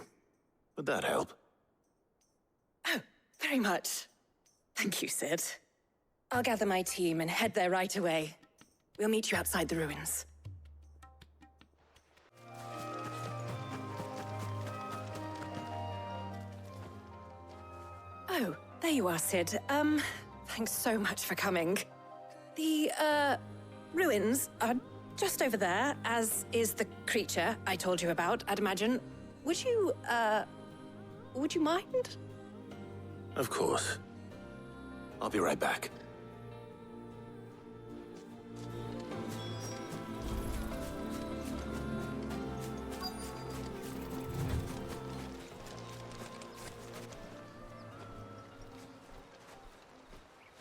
Speaker 3: Would that help?
Speaker 18: Oh, very much. Thank you, Sid. I'll gather my team and head there right away. We'll meet you outside the ruins. Oh, there you are, Sid. Thanks so much for coming. The, ruins are just over there, as is the creature I told you about, I'd imagine. Would you mind?
Speaker 3: Of course. I'll be right back.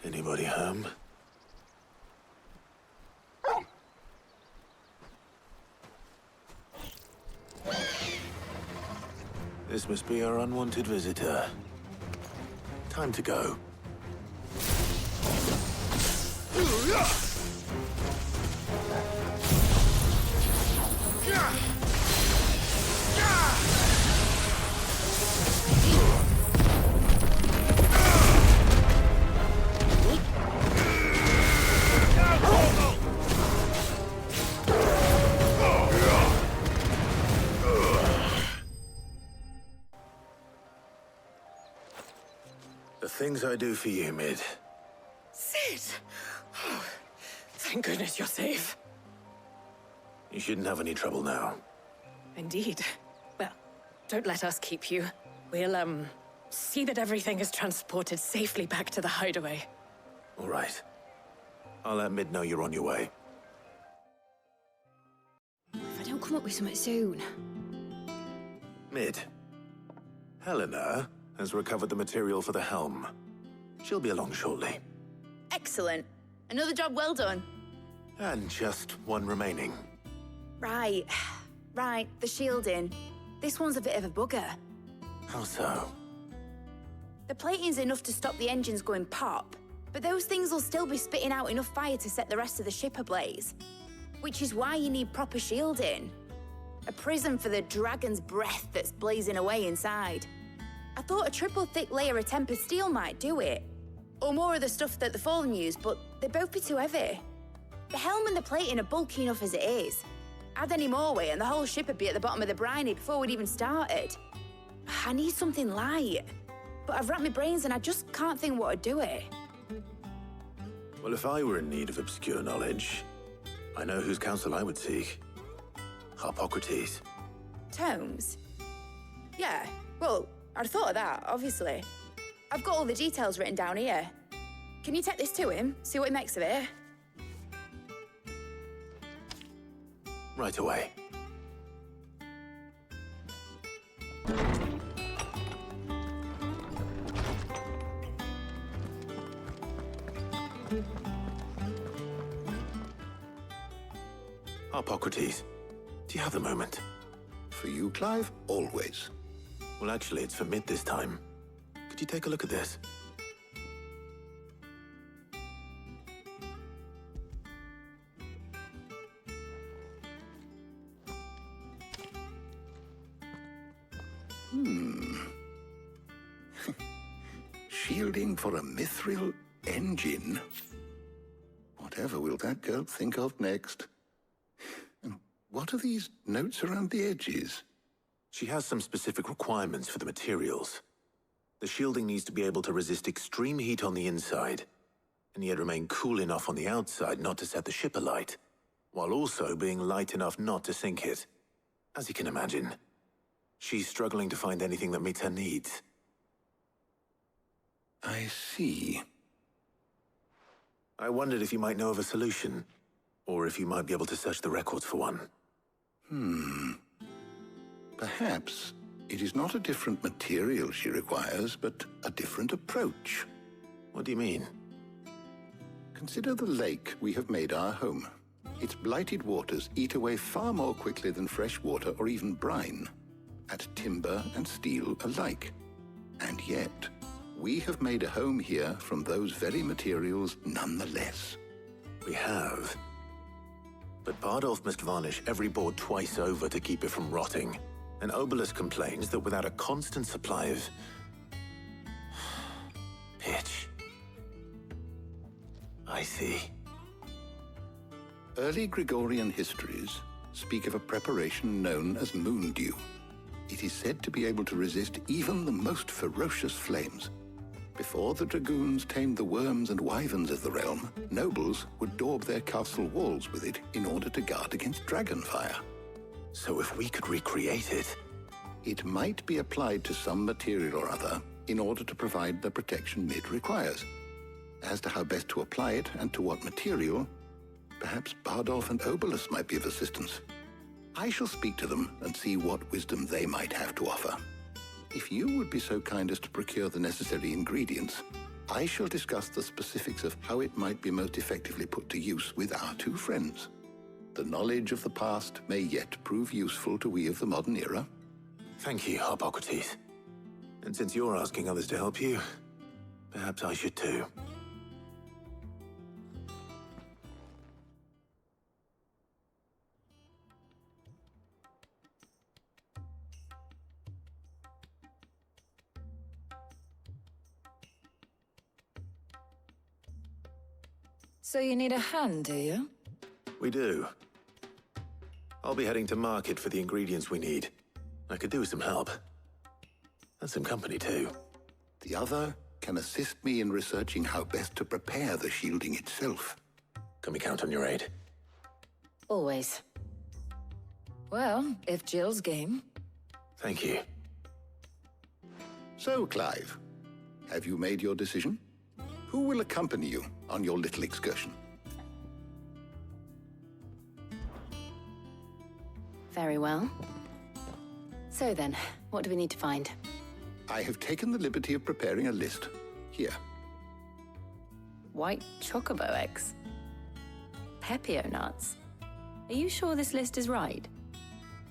Speaker 3: Anybody home? This must be our unwanted visitor. Time to go. things I do for you, Mid.
Speaker 18: Sid! Oh, thank goodness you're safe.
Speaker 3: You shouldn't have any trouble now.
Speaker 18: Indeed. Well, don't let us keep you. We'll, see that everything is transported safely back to the hideaway.
Speaker 3: All right. I'll let Mid know you're on your way.
Speaker 17: If I don't come up with something soon.
Speaker 3: Mid. Helena has recovered the material for the helm. She'll be along shortly.
Speaker 17: Excellent. Another job well done.
Speaker 3: And just one remaining.
Speaker 17: Right. Right, the shielding. This one's a bit of a bugger.
Speaker 3: How so?
Speaker 17: The plating's enough to stop the engines going pop, but those things will still be spitting out enough fire to set the rest of the ship ablaze. Which is why you need proper shielding. A prison for the dragon's breath that's blazing away inside. I thought a triple thick layer of tempered steel might do it. Or more of the stuff that the Fallen use, but they'd both be too heavy. The helm and the plating are bulky enough as it is. Add any more weight and the whole ship would be at the bottom of the briny before we'd even started. I need something light. But I've racked my brains and I just can't think what would do it.
Speaker 3: Well, if I were in need of obscure knowledge, I know whose counsel I would seek. Harpocrates.
Speaker 17: Tomes? Yeah, well, I'd thought of that, obviously. I've got all the details written down here. Can you take this to him, see what he makes of it?
Speaker 3: Right away. Harpocrates, do you have a moment?
Speaker 14: For you, Clive? Always.
Speaker 3: Well, actually, it's for Mid this time. Could you take a look at this?
Speaker 14: Shielding for a mithril engine? Whatever will that girl think of next? And what are these notes around the edges?
Speaker 3: She has some specific requirements for the materials. The shielding needs to be able to resist extreme heat on the inside, and yet remain cool enough on the outside not to set the ship alight, while also being light enough not to sink it. As you can imagine, she's struggling to find anything that meets her needs.
Speaker 14: I see.
Speaker 3: I wondered if you might know of a solution, or if you might be able to search the records for one.
Speaker 14: Perhaps it is not a different material she requires, but a different approach.
Speaker 3: What do you mean?
Speaker 14: Consider the lake we have made our home. Its blighted waters eat away far more quickly than fresh water or even brine, at timber and steel alike. And yet, we have made a home here from those very materials nonetheless.
Speaker 3: We have. But Bardolph must varnish every board twice over to keep it from rotting. And Obelus complains that without a constant supply of pitch. I see.
Speaker 14: Early Gregorian histories speak of a preparation known as moon dew. It is said to be able to resist even the most ferocious flames. Before the dragoons tamed the worms and wyverns of the realm, nobles would daub their castle walls with it in order to guard against dragon fire.
Speaker 3: So if we could recreate it...
Speaker 14: It might be applied to some material or other in order to provide the protection Mid requires. As to how best to apply it and to what material, perhaps Bardolph and Obelus might be of assistance. I shall speak to them and see what wisdom they might have to offer. If you would be so kind as to procure the necessary ingredients, I shall discuss the specifics of how it might be most effectively put to use with our two friends. The knowledge of the past may yet prove useful to we of the modern era.
Speaker 3: Thank you, Harpocrates. And since you're asking others to help you, perhaps I should too.
Speaker 19: So you need a hand, do you?
Speaker 3: We do. I'll be heading to market for the ingredients we need. I could do with some help. And some company, too.
Speaker 14: The other can assist me in researching how best to prepare the shielding itself.
Speaker 3: Can we count on your aid?
Speaker 19: Always. Well, if Jill's game.
Speaker 3: Thank you.
Speaker 14: So, Clive, have you made your decision? Who will accompany you on your little excursion?
Speaker 17: Very well. So then, what do we need to find?
Speaker 14: I have taken the liberty of preparing a list. Here.
Speaker 17: White chocobo eggs. Pepio nuts. Are you sure this list is right?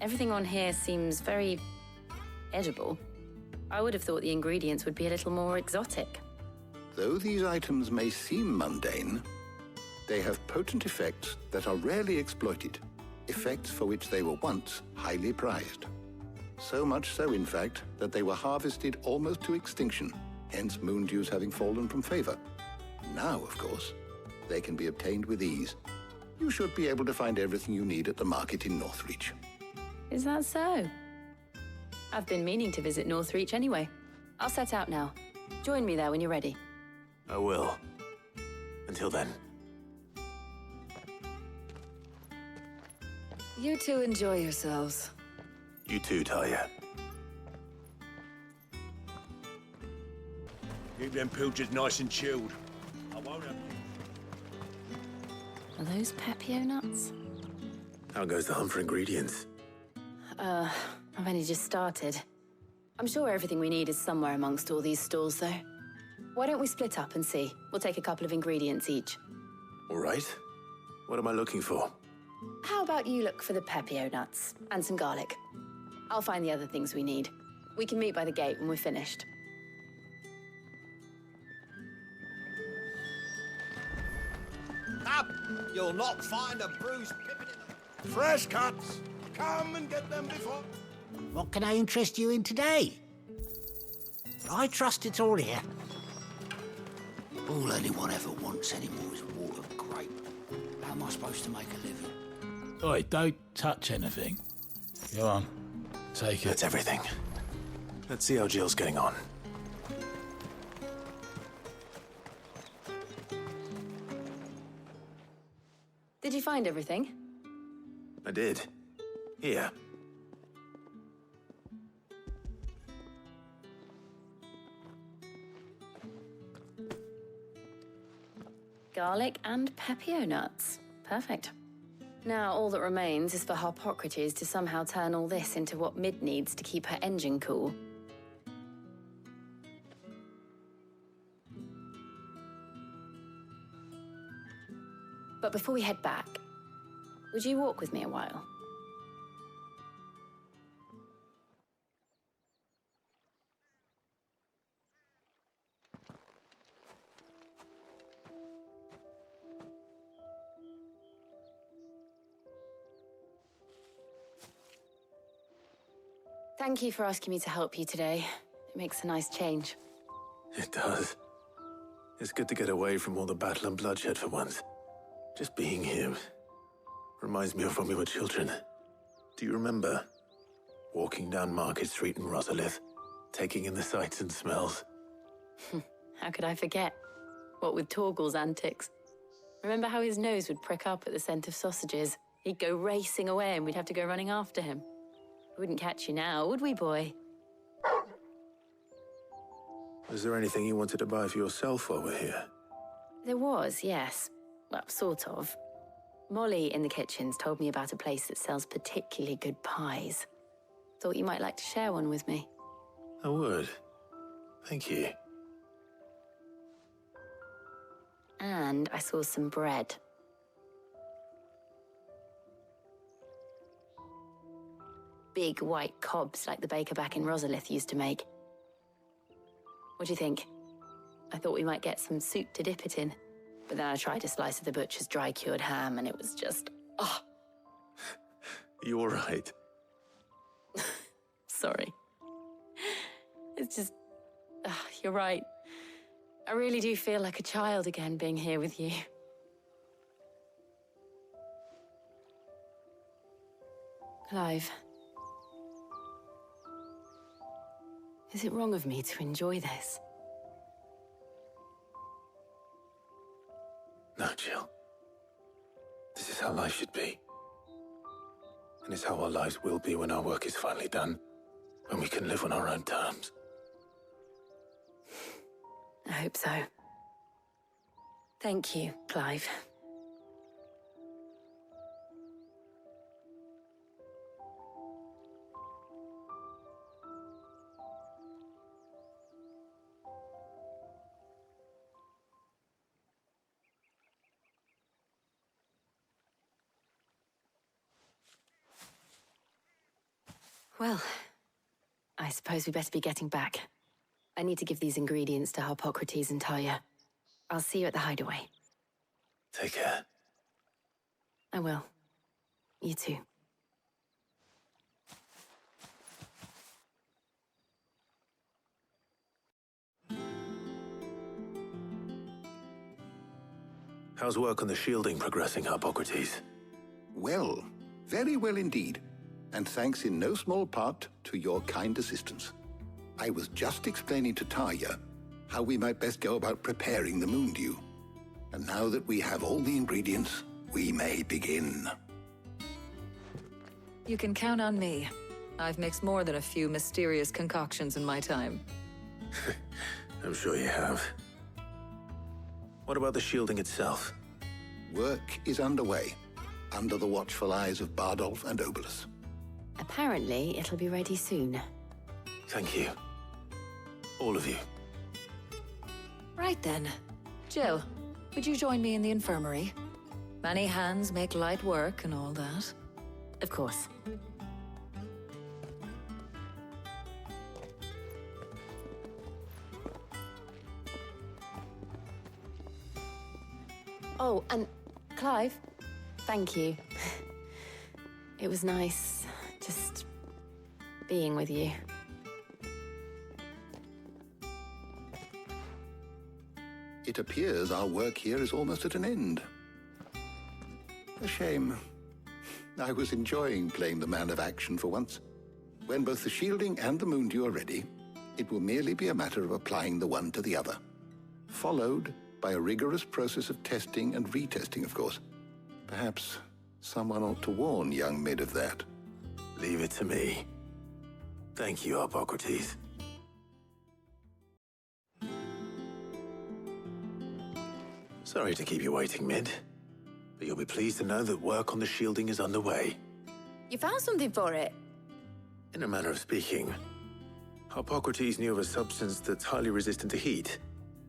Speaker 17: Everything on here seems very edible. I would have thought the ingredients would be a little more exotic.
Speaker 14: Though these items may seem mundane, they have potent effects that are rarely exploited, effects for which they were once highly prized. So much so, in fact, that they were harvested almost to extinction, hence moon dews having fallen from favor. Now, of course, they can be obtained with ease. You should be able to find everything you need at the market in Northreach.
Speaker 17: Is that so? I've been meaning to visit Northreach anyway. I'll set out now. Join me there when you're ready.
Speaker 3: I will. Until then.
Speaker 19: You two enjoy yourselves.
Speaker 3: You too, Talia.
Speaker 5: Keep them pilchards nice and chilled. I won't have
Speaker 17: Are those Pepio nuts?
Speaker 3: How goes the hunt for ingredients?
Speaker 17: I've only just started. I'm sure everything we need is somewhere amongst all these stalls, though. Why don't we split up and see? We'll take a couple of ingredients each.
Speaker 3: All right. What am I looking for?
Speaker 17: How about you look for the Pepio nuts and some garlic? I'll find the other things we need. We can meet by the gate when we're finished.
Speaker 20: Up! You'll not find a bruised pippin in the... Fresh cuts! Come and get them before...
Speaker 21: What can I interest you in today? I trust it's all here. All anyone ever wants anymore is water grape. How am I supposed to make a living?
Speaker 22: Oi, don't touch anything. Go on, take it.
Speaker 3: That's everything. Let's see how Jill's getting on.
Speaker 17: Did you find everything?
Speaker 3: I did. Here.
Speaker 17: Garlic and Pepio nuts. Perfect. Now all that remains is for Harpocrates to somehow turn all this into what Mid needs to keep her engine cool. But before we head back, would you walk with me a while? Thank you for asking me to help you today. It makes a nice change.
Speaker 3: It does. It's good to get away from all the battle and bloodshed for once. Just being here reminds me of when we were children. Do you remember? Walking down Market Street in Rosalith, taking in the sights and smells.
Speaker 17: How could I forget? What with Torgal's antics. Remember how his nose would prick up at the scent of sausages? He'd go racing away and we'd have to go running after him. We wouldn't catch you now, would we, boy?
Speaker 3: Was there anything you wanted to buy for yourself while we're here?
Speaker 17: There was, yes. Well, sort of. Molly in the kitchens told me about a place that sells particularly good pies. Thought you might like to share one with me.
Speaker 3: I would. Thank you.
Speaker 17: And I saw some bread. Big white cobs like the baker back in Rosalith used to make. What do you think? I thought we might get some soup to dip it in. But then I tried a slice of the butcher's dry-cured ham and it was just... oh!
Speaker 3: You all right?
Speaker 17: Sorry. It's just... you're right. I really do feel like a child again being here with you. Clive. Is it wrong of me to enjoy this?
Speaker 16: should be. And it's how our lives will be when our work is finally done. When we can live on our own terms.
Speaker 18: I hope so. Thank you, Clive. Well, I suppose we better be getting back. I need to give these ingredients to Harpocrates and Talia. I'll see you at the hideaway.
Speaker 16: Take care.
Speaker 18: I will. You too.
Speaker 16: How's work on the shielding progressing, Harpocrates?
Speaker 14: Well, very well indeed. And thanks in no small part to your kind assistance. I was just explaining to Talia how we might best go about preparing the moon dew. And now that we have all the ingredients, we may begin.
Speaker 19: You can count on me. I've mixed more than a few mysterious concoctions in my time.
Speaker 16: I'm sure you have. What about the shielding itself?
Speaker 14: Work is underway, under the watchful eyes of Bardolph and Obolus.
Speaker 12: Apparently, it'll be ready soon.
Speaker 16: Thank you. All of you.
Speaker 19: Right then. Jill, would you join me in the infirmary? Many hands make light work and all that.
Speaker 12: Of course. Oh, and Clive, thank you. It was nice just being with you.
Speaker 14: It appears our work here is almost at an end. A shame. I was enjoying playing the man of action for once. When both the shielding and the moon dew are ready, it will merely be a matter of applying the one to the other. Followed by a rigorous process of testing and retesting, of course. Perhaps someone ought to warn young Mid of that.
Speaker 16: Leave it to me. Thank you, Harpocrates. Sorry to keep you waiting, Mid. But you'll be pleased to know that work on the shielding is underway.
Speaker 17: You found something for it?
Speaker 16: In a manner of speaking, Harpocrates knew of a substance that's highly resistant to heat.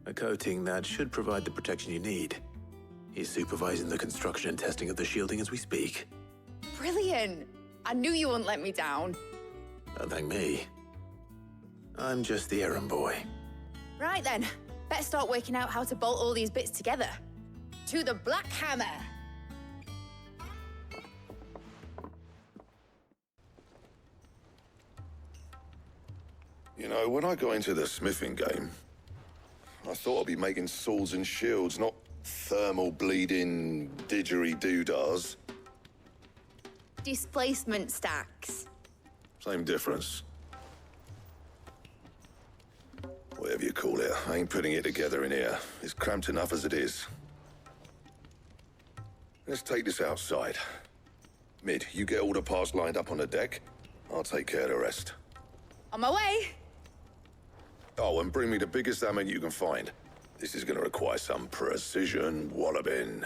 Speaker 16: A coating that should provide the protection you need. He's supervising the construction and testing of the shielding as we speak.
Speaker 17: Brilliant! I knew you wouldn't let me down.
Speaker 16: Don't thank me. I'm just the errand boy.
Speaker 17: Right then, better start working out how to bolt all these bits together. To the Black Hammer!
Speaker 1: You know, when I got into the smithing game, I thought I'd be making swords and shields, not thermal bleeding didgeridoo-dahs.
Speaker 17: Displacement stacks.
Speaker 1: Same difference. Whatever you call it, I ain't putting it together in here. It's cramped enough as it is. Let's take this outside. Mid, you get all the parts lined up on the deck. I'll take care of the rest.
Speaker 17: On my way!
Speaker 1: Oh, and bring me the biggest hammer you can find. This is gonna require some precision walloping.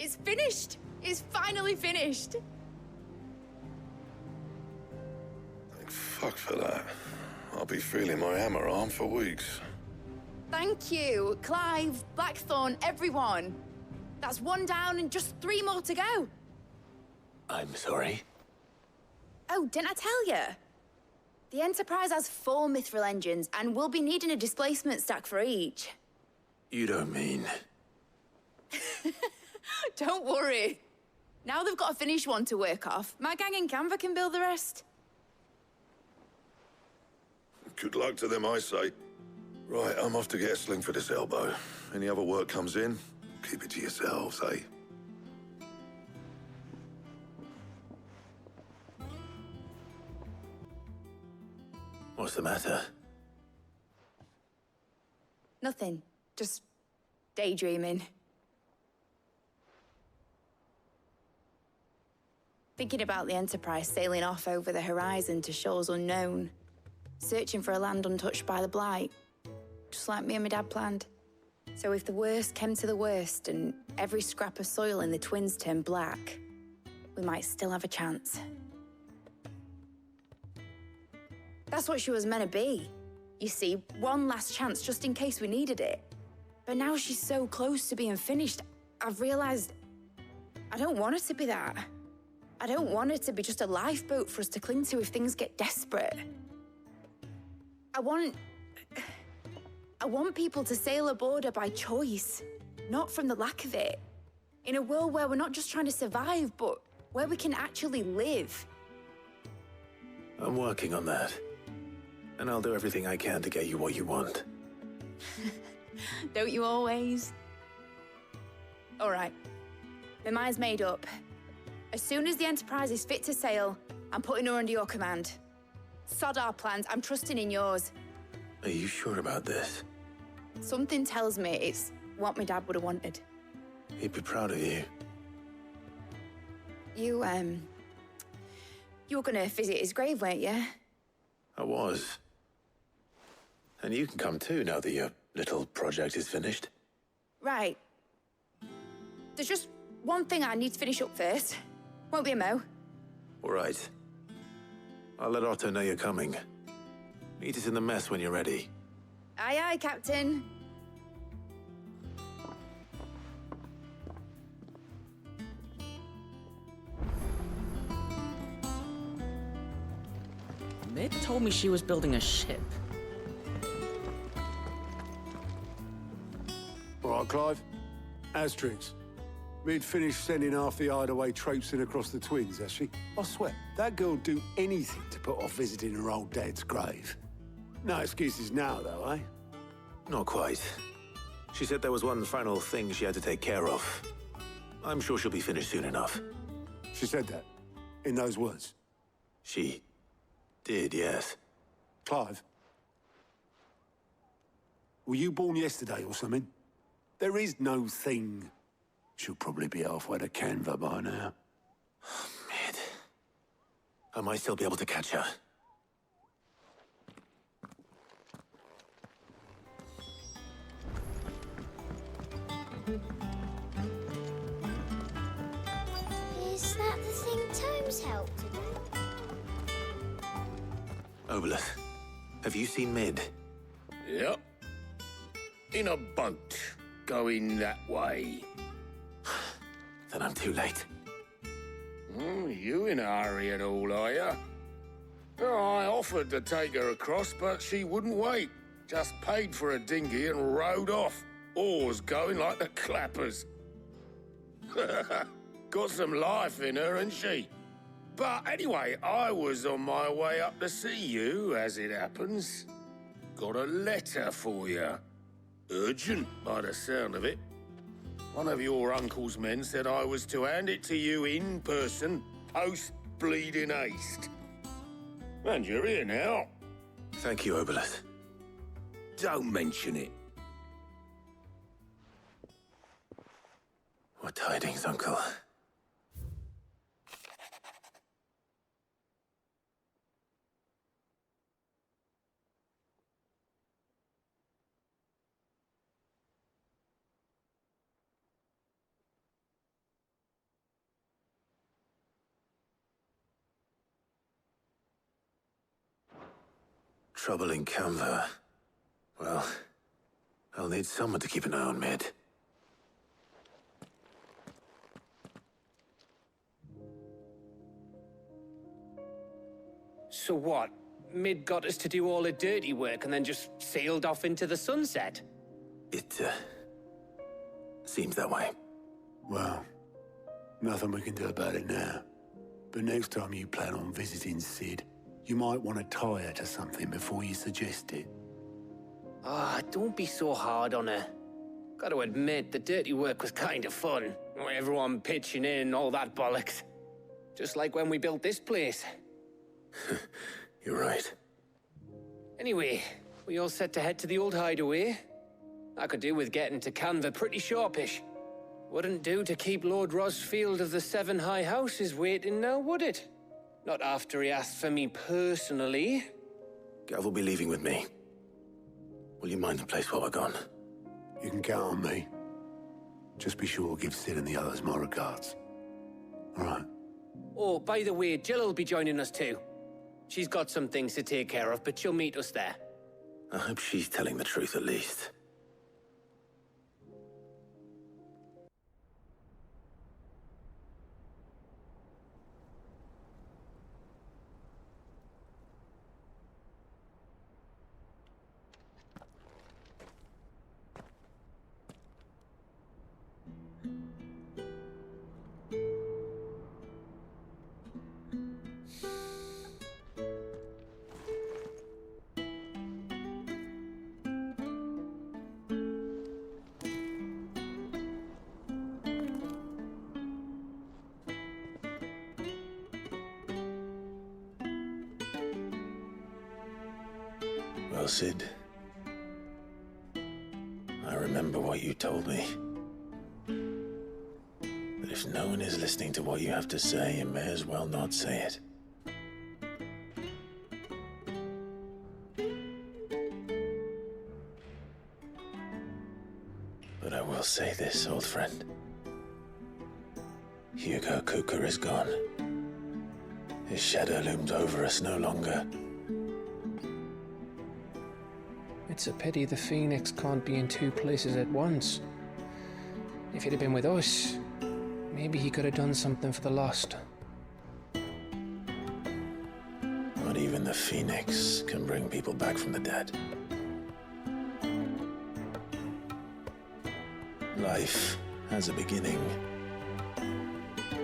Speaker 17: It's finished! It's finally finished!
Speaker 1: Thank fuck for that. I'll be feeling my hammer arm for weeks.
Speaker 17: Thank you, Clive, Blackthorn, everyone. That's one down and just 3 more to go.
Speaker 16: I'm sorry.
Speaker 17: Oh, didn't I tell you? The Enterprise has 4 mithril engines, and we'll be needing a displacement stack for each.
Speaker 3: You don't mean...
Speaker 17: Don't worry. Now they've got a finished one to work off. My gang in Canva can build the rest.
Speaker 1: Good luck to them, I say. Right, I'm off to get a sling for this elbow. Any other work comes in, keep it to yourselves, eh?
Speaker 3: What's the matter?
Speaker 17: Nothing. Just daydreaming. Thinking about the Enterprise sailing off over the horizon to shores unknown. Searching for a land untouched by the Blight. Just like me and my dad planned. So if the worst came to the worst and every scrap of soil in the Twins turned black, we might still have a chance. That's what she was meant to be. You see, one last chance just in case we needed it. But now she's so close to being finished, I've realized I don't want her to be that. I don't want her to be just a lifeboat for us to cling to if things get desperate. I want people to sail aboard her by choice, not from the lack of it. In a world where we're not just trying to survive, but where we can actually live.
Speaker 3: I'm working on that. And I'll do everything I can to get you what you want.
Speaker 17: Don't you always? All right. My mind's made up. As soon as the Enterprise is fit to sail, I'm putting her under your command. Sod our plans, I'm trusting in yours.
Speaker 3: Are you sure about this?
Speaker 17: Something tells me it's what my dad would have wanted.
Speaker 3: He'd be proud of you.
Speaker 17: You were gonna visit his grave, weren't you?
Speaker 3: I was. And you can come too now that your little project is finished.
Speaker 17: Right. There's just one thing I need to finish up first. Won't be a mo.
Speaker 3: All right. I'll let Otto know you're coming. Meet us in the mess when you're ready.
Speaker 17: Aye, aye, Captain.
Speaker 2: Mid told me she was building a ship.
Speaker 16: All right, Clive. Asterix. Mid finished sending half the hideaway traipsing across the Twins, has she? I swear, that girl'd do anything to put off visiting her old dad's grave. No excuses now, though, eh?
Speaker 3: Not quite. She said there was one final thing she had to take care of. I'm sure she'll be finished soon enough.
Speaker 16: She said that? In those words?
Speaker 3: She did, yes.
Speaker 16: Clive? Were you born yesterday or something? There is no thing. She'll probably be halfway to Canva by now.
Speaker 3: Mid. I might still be able to catch her.
Speaker 15: Is that the thing Tomes helped to do?
Speaker 3: Obolus, have you seen Mid?
Speaker 4: Yep. In a boat, going that way.
Speaker 3: Then I'm too late.
Speaker 4: You in a hurry at all, are you? Oh, I offered to take her across, but she wouldn't wait. Just paid for a dinghy and rowed off. Oars going like the clappers. Got some life in her, ain't she? But anyway, I was on my way up to see you, as it happens. Got a letter for you. Urgent, by the sound of it. One of your uncle's men said I was to hand it to you in person, post-bleeding haste. And you're here now.
Speaker 3: Thank you, Obolus.
Speaker 4: Don't mention it.
Speaker 3: What tidings, Uncle? Trouble in Canva. Well, I'll need someone to keep an eye on Mid.
Speaker 4: So what?
Speaker 11: Mid got us to do all the dirty work and then just sailed off into the sunset.
Speaker 3: It, seems that way.
Speaker 16: Well, nothing we can do about it now. But next time you plan on visiting Sid, you might want to tie her to something before you suggest it.
Speaker 11: Ah, don't be so hard on her. Gotta admit, the dirty work was kind of fun. Everyone pitching in, all that bollocks. Just like when we built this place.
Speaker 3: You're right.
Speaker 11: Anyway, we all set to head to the old hideaway. I could do with getting to Canva pretty sharpish. Wouldn't do to keep Lord Rosfield of the Seven High Houses waiting now, would it? Not after he asked for me personally.
Speaker 3: Gav will be leaving with me. Will you mind the place while we're gone?
Speaker 16: You can count on me. Just be sure to give Sid and the others my regards. All right.
Speaker 11: Oh, by the way, Jill will be joining us too. She's got some things to take care of, but she'll meet us there.
Speaker 3: I hope she's telling the truth at least. Well, Sid, I remember what you told me. That if no one is listening to what you have to say, you may as well not say it. But I will say this, old friend. Hugo Kuka is gone. His shadow looms over us no longer.
Speaker 6: It's a pity the Phoenix can't be in two places at once. If he'd have been with us, maybe he could have done something for the lost.
Speaker 3: Not even the Phoenix can bring people back from the dead. Life has a beginning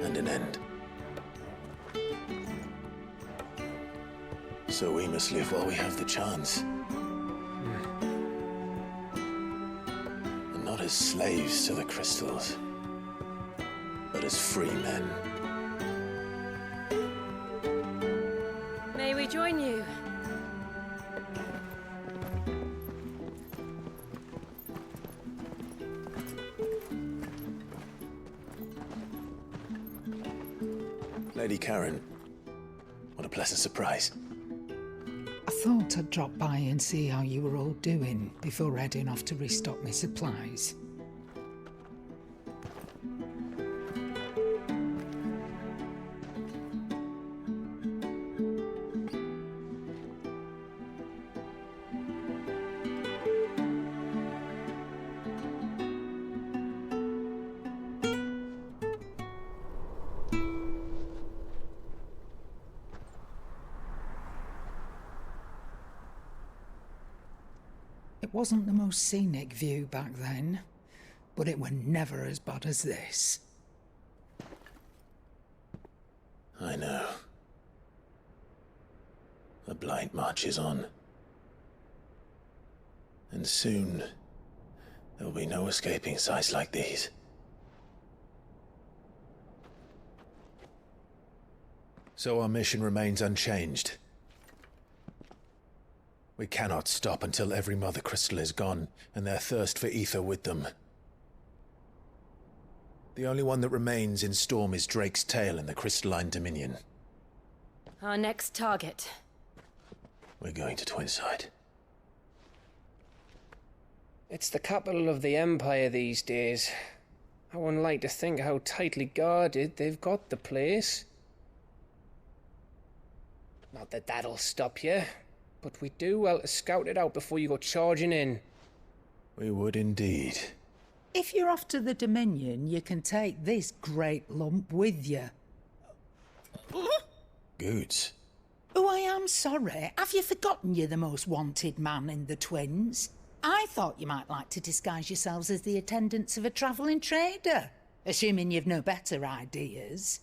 Speaker 3: and an end. So we must live while we have the chance. And not as slaves to the crystals, but as free men.
Speaker 18: May we join you?
Speaker 3: Lady Karen, what a pleasant surprise.
Speaker 13: I thought I'd drop by and see how you were all doing before heading off to restock my supplies. It wasn't the most scenic view back then, but it were never as bad as this.
Speaker 3: I know. The blight marches on. And soon, there will be no escaping sights like these.
Speaker 7: So our mission remains unchanged. We cannot stop until every Mother Crystal is gone, and their thirst for ether with them. The only one that remains in Storm is Drake's tail in the Crystalline Dominion.
Speaker 18: Our next target.
Speaker 3: We're going to Twinside.
Speaker 6: It's the capital of the Empire these days. I wouldn't like to think how tightly guarded they've got the place. Not that that'll stop you. But we do well to scout it out before you go charging in.
Speaker 7: We would indeed.
Speaker 13: If you're off to the Dominion, you can take this great lump with you.
Speaker 3: Goods.
Speaker 13: Oh, I am sorry. Have you forgotten you're the most wanted man in the Twins? I thought you might like to disguise yourselves as the attendants of a travelling trader, assuming you've no better ideas.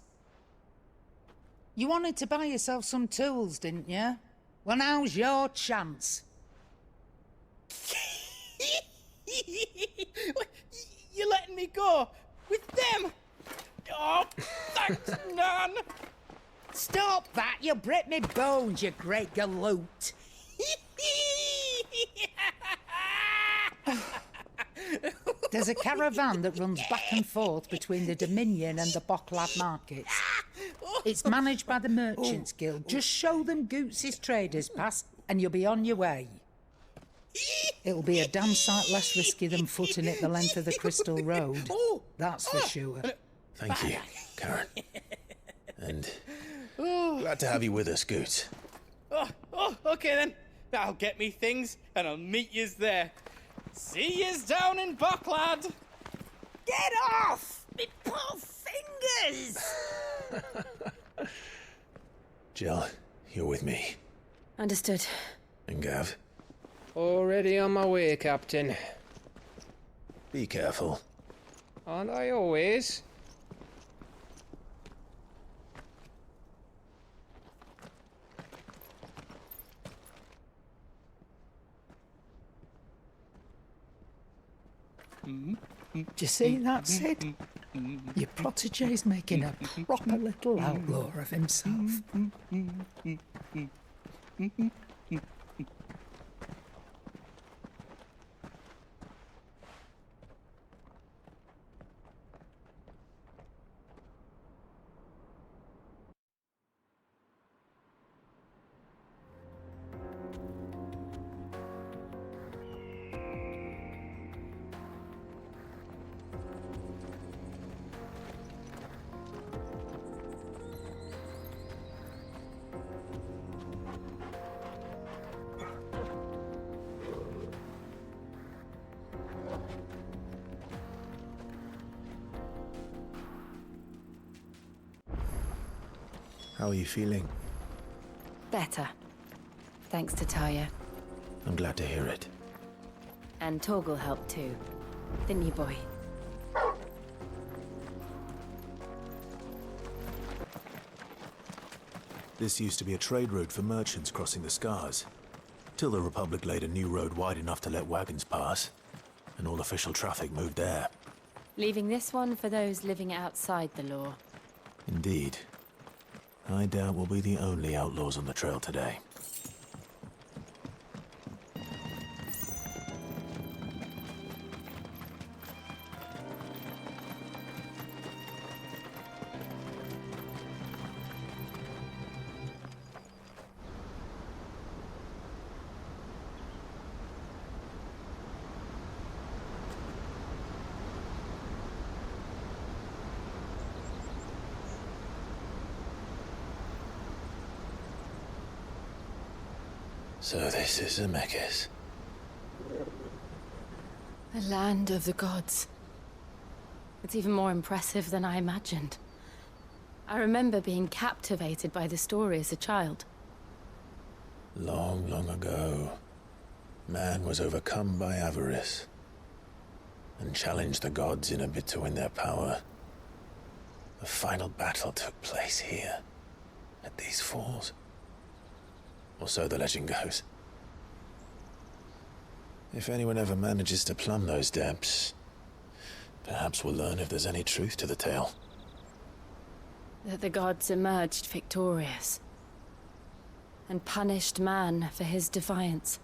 Speaker 13: You wanted to buy yourself some tools, didn't you? Well, now's your chance.
Speaker 8: You're letting me go? With them? Oh, thanks, Nan!
Speaker 13: Stop that! You'll break me bones, you great galoot! There's a caravan that runs back and forth between the Dominion and the Bocklad markets. It's managed by the Merchants Guild. Just show them Goots' traders pass and you'll be on your way. It'll be a damn sight less risky than footing it the length of the Crystal Road. That's for sure.
Speaker 7: Thank you, Karen. And glad to have you with us, Goots.
Speaker 8: Okay then. I'll get me things and I'll meet yous there. See yous down in Bocklad.
Speaker 13: Get off! Me poor fingers!
Speaker 7: Jill, you're with me.
Speaker 12: Understood.
Speaker 7: And Gav?
Speaker 6: Already on my way, Captain.
Speaker 7: Be careful.
Speaker 6: Aren't I always?
Speaker 13: Do you see that, Sid? Your protege's making a proper little outlaw of himself.
Speaker 7: How are you feeling?
Speaker 12: Better. Thanks to Taya.
Speaker 7: I'm glad to hear it.
Speaker 12: And Torgal helped too. Didn't you, boy?
Speaker 7: This used to be a trade route for merchants crossing the Scars. Till the Republic laid a new road wide enough to let wagons pass, and all official traffic moved there.
Speaker 12: Leaving this one for those living outside the law.
Speaker 7: Indeed. I doubt we'll be the only outlaws on the trail today. So this is Zemeckis.
Speaker 12: The land of the gods. It's even more impressive than I imagined. I remember being captivated by the story as a child.
Speaker 7: Long, long ago, man was overcome by avarice and challenged the gods in a bid to win their power. The final battle took place here, at these falls. Or so the legend goes. If anyone ever manages to plumb those depths, perhaps we'll learn if there's any truth to the tale.
Speaker 12: That the gods emerged victorious and punished man for his defiance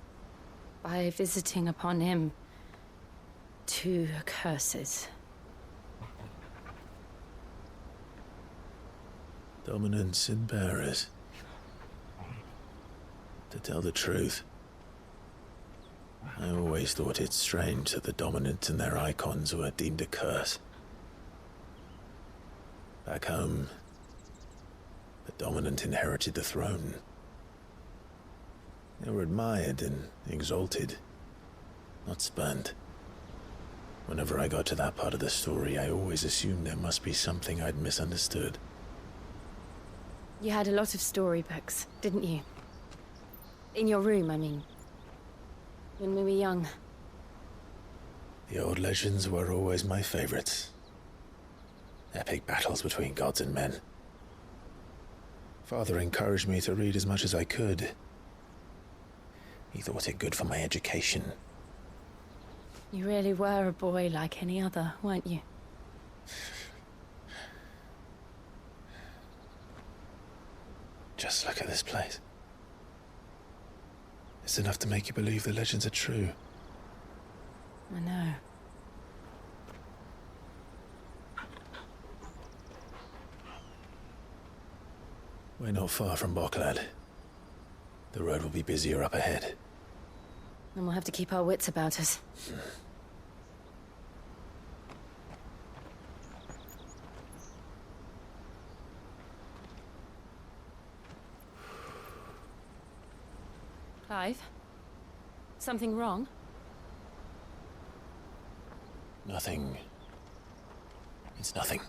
Speaker 12: by visiting upon him 2 curses.
Speaker 7: Dominance and bearers. To tell the truth, I always thought it strange that the dominant and their icons were deemed a curse. Back home, the dominant inherited the throne. They were admired and exalted, not spurned. Whenever I got to that part of the story, I always assumed there must be something I'd misunderstood.
Speaker 18: You had a lot of storybooks, didn't you? In your room, I mean. When we were young.
Speaker 7: The old legends were always my favorites. Epic battles between gods and men. Father encouraged me to read as much as I could. He thought it good for my education.
Speaker 18: You really were a boy like any other, weren't you?
Speaker 7: Just look at this place. It's enough to make you believe the legends are true.
Speaker 18: I know.
Speaker 7: We're not far from Boklad. The road will be busier up ahead.
Speaker 18: And we'll have to keep our wits about us. Clive? Something wrong?
Speaker 7: Nothing. It's nothing.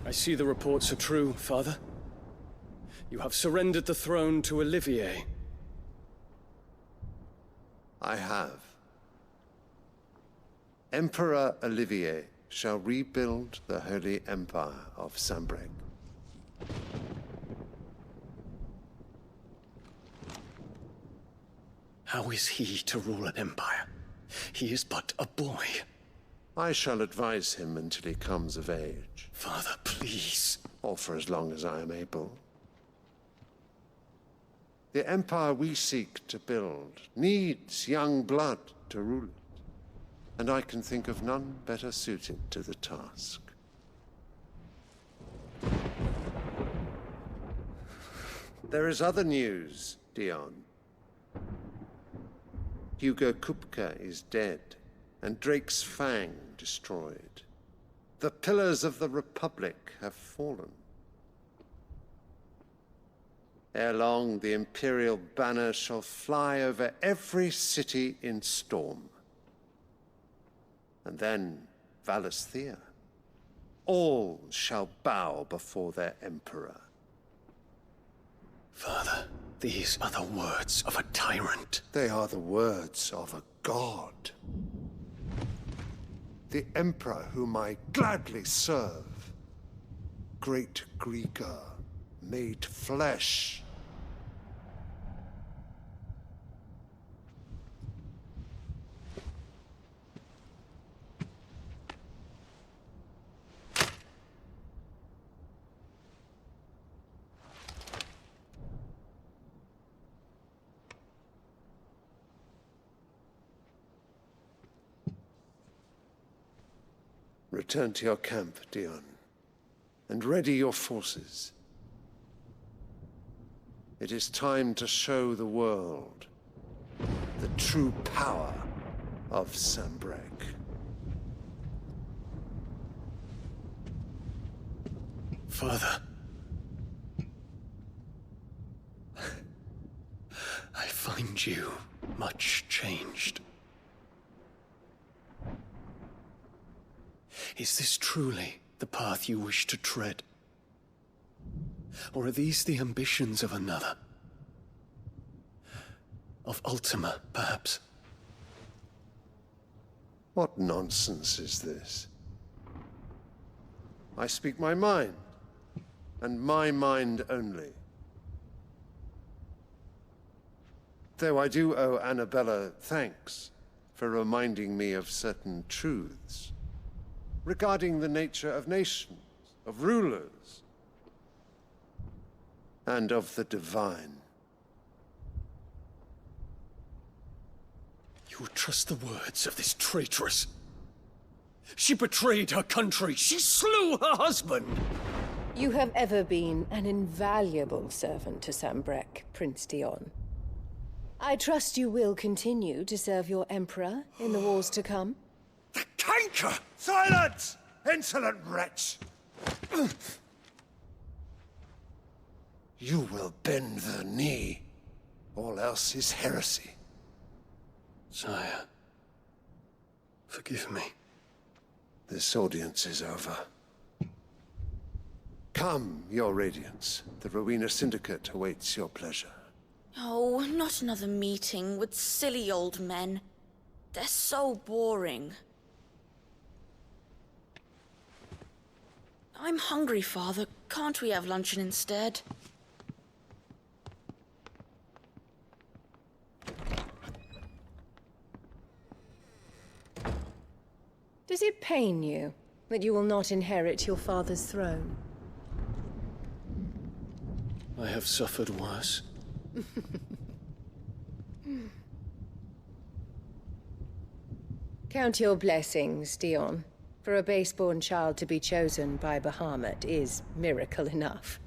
Speaker 9: I see the reports are true, Father. You have surrendered the throne to Olivier.
Speaker 10: I have. Emperor Olivier shall rebuild the Holy Empire of Sanbreque.
Speaker 9: How is he to rule an empire? He is but a boy.
Speaker 10: I shall advise him until he comes of age.
Speaker 9: Father, please.
Speaker 10: Or for as long as I am able. The empire we seek to build needs young blood to rule it, and I can think of none better suited to the task. There is other news, Dion. Hugo Kupka is dead, and Drake's Fang destroyed. The pillars of the Republic have fallen. Ere long, the Imperial banner shall fly over every city in Storm. And then Valisthea. All shall bow before their Emperor.
Speaker 9: Father, these are the words of a tyrant.
Speaker 10: They are the words of a god. The Emperor whom I gladly serve. Great Greeker, made flesh. Return to your camp, Dion, and ready your forces. It is time to show the world the true power of Sanbreque.
Speaker 9: Father. I find you much changed. Is this truly the path you wish to tread? Or are these the ambitions of another? Of Ultima, perhaps?
Speaker 10: What nonsense is this? I speak my mind, and my mind only. Though I do owe Annabella thanks for reminding me of certain truths regarding the nature of nations, of rulers, and of the divine.
Speaker 9: You would trust the words of this traitress? She betrayed her country. She slew her husband.
Speaker 23: You have ever been an invaluable servant to Sanbreque, Prince Dion.
Speaker 5: I trust you will continue to serve your Emperor in the wars to come.
Speaker 10: Canker! Silence! Insolent wretch! You will bend the knee. All else is heresy.
Speaker 9: Sire, forgive me.
Speaker 10: This audience is over. Come, your Radiance. The Rowena Syndicate awaits your pleasure.
Speaker 2: Oh, not another meeting with silly old men. They're so boring. I'm hungry, Father. Can't we have luncheon instead?
Speaker 5: Does it pain you that you will not inherit your father's throne?
Speaker 9: I have suffered worse.
Speaker 5: Count your blessings, Dion. For a base-born child to be chosen by Bahamut is miracle enough.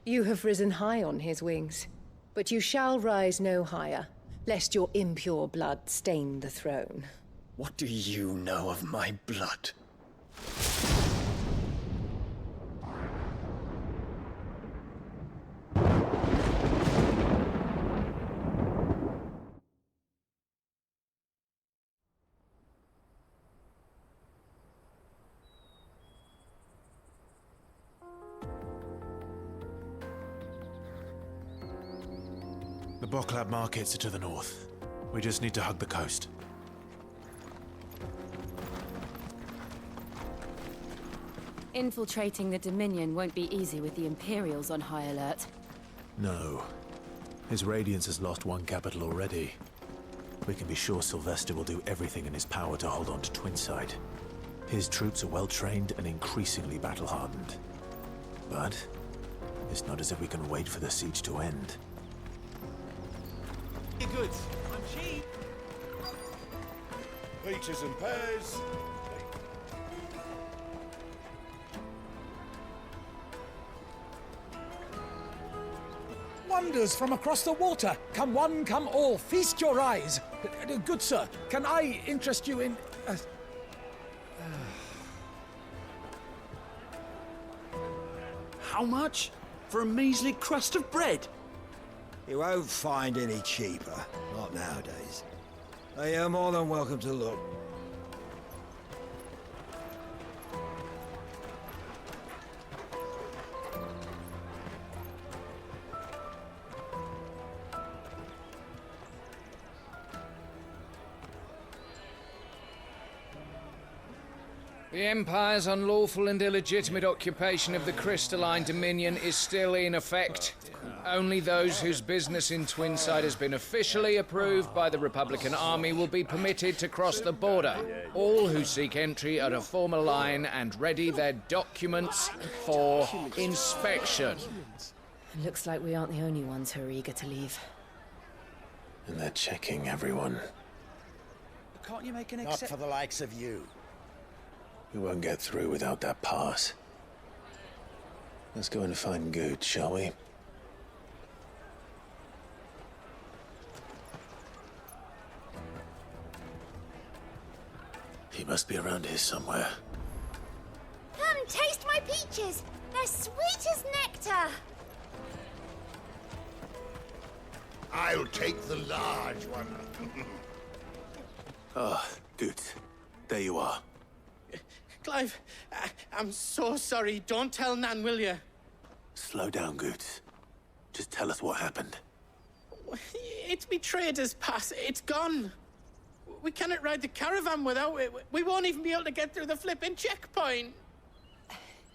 Speaker 5: You have risen high on his wings, but you shall rise no higher, lest your impure blood stain the throne.
Speaker 9: What do you know of my blood?
Speaker 20: The Boklab markets are to the north. We just need to hug the coast.
Speaker 12: Infiltrating the Dominion won't be easy with the Imperials on high alert.
Speaker 20: No. His Radiance has lost one capital already. We can be sure Sylvester will do everything in his power to hold on to Twinside. His troops are well-trained and increasingly battle-hardened. But it's not as if we can wait for the siege to end.
Speaker 23: Your goods. I'm cheap.
Speaker 4: Peaches and pears.
Speaker 24: Wonders from across the water. Come one, come all. Feast your eyes. Good sir, can I interest you in...
Speaker 23: How much? For a measly crust of bread?
Speaker 25: You won't find any cheaper. Not nowadays. You're more than welcome to look.
Speaker 6: The Empire's unlawful and illegitimate occupation of the Crystalline Dominion is still in effect. Only those whose business in Twinside has been officially approved by the Republican Army will be permitted to cross the border. All who seek entry are to form a line and ready their documents for inspection.
Speaker 12: Looks like we aren't the only ones who are eager to leave.
Speaker 7: And they're checking everyone.
Speaker 23: Can't you make an
Speaker 25: Not for the likes of you.
Speaker 7: We won't get through without that pass. Let's go and find Good, shall we? He must be around here somewhere.
Speaker 15: Come, taste my peaches. They're sweet as nectar.
Speaker 4: I'll take the large one.
Speaker 7: Ah, Good. There you are.
Speaker 8: Clive, I'm so sorry. Don't tell Nan, will you?
Speaker 7: Slow down, Good. Just tell us what happened.
Speaker 8: It's me trader's pass. It's gone. We cannot ride the caravan without it. We won't even be able to get through the flipping checkpoint.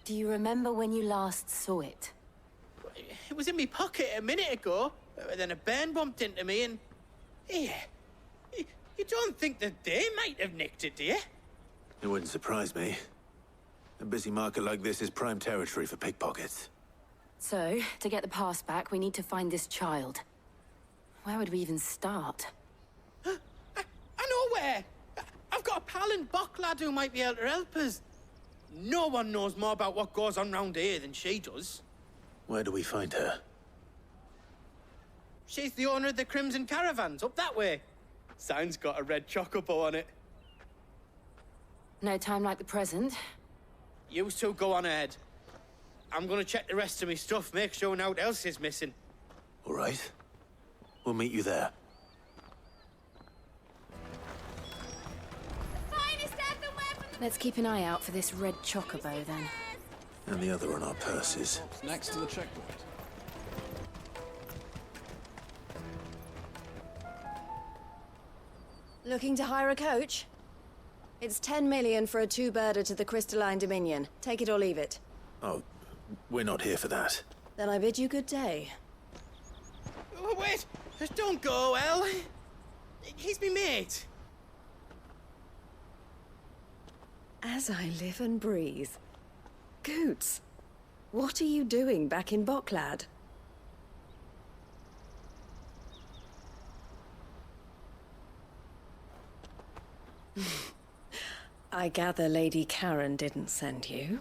Speaker 12: Do you remember when you last saw it?
Speaker 8: It was in my pocket a minute ago. Then a bairn bumped into me and... Yeah. You don't think that they might have nicked it, do you?
Speaker 7: It wouldn't surprise me. A busy market like this is prime territory for pickpockets.
Speaker 12: So, to get the pass back, we need to find this child. Where would we even start?
Speaker 8: I know where! I've got a pal in Boklad who might be able to help us. No one knows more about what goes on round here than she does.
Speaker 7: Where do we find her?
Speaker 8: She's the owner of the Crimson Caravans, up that way. Sign's got a red chocobo on it.
Speaker 18: No time like the present.
Speaker 8: You two go on ahead. I'm gonna check the rest of my stuff, make sure naught else is missing.
Speaker 20: All right. We'll meet you there.
Speaker 18: Let's keep an eye out for this red chocobo, then.
Speaker 20: And the other on our purses.
Speaker 24: Next to the checkpoint.
Speaker 5: Looking to hire a coach? It's 10 million for a two-birder to the Crystalline Dominion. Take it or leave it.
Speaker 20: Oh, we're not here for that.
Speaker 5: Then I bid you good day.
Speaker 8: Oh, wait! Don't go, El. He's me mate.
Speaker 5: As I live and breathe. Goots, what are you doing back in Boklad? I gather Lady Karen didn't send you.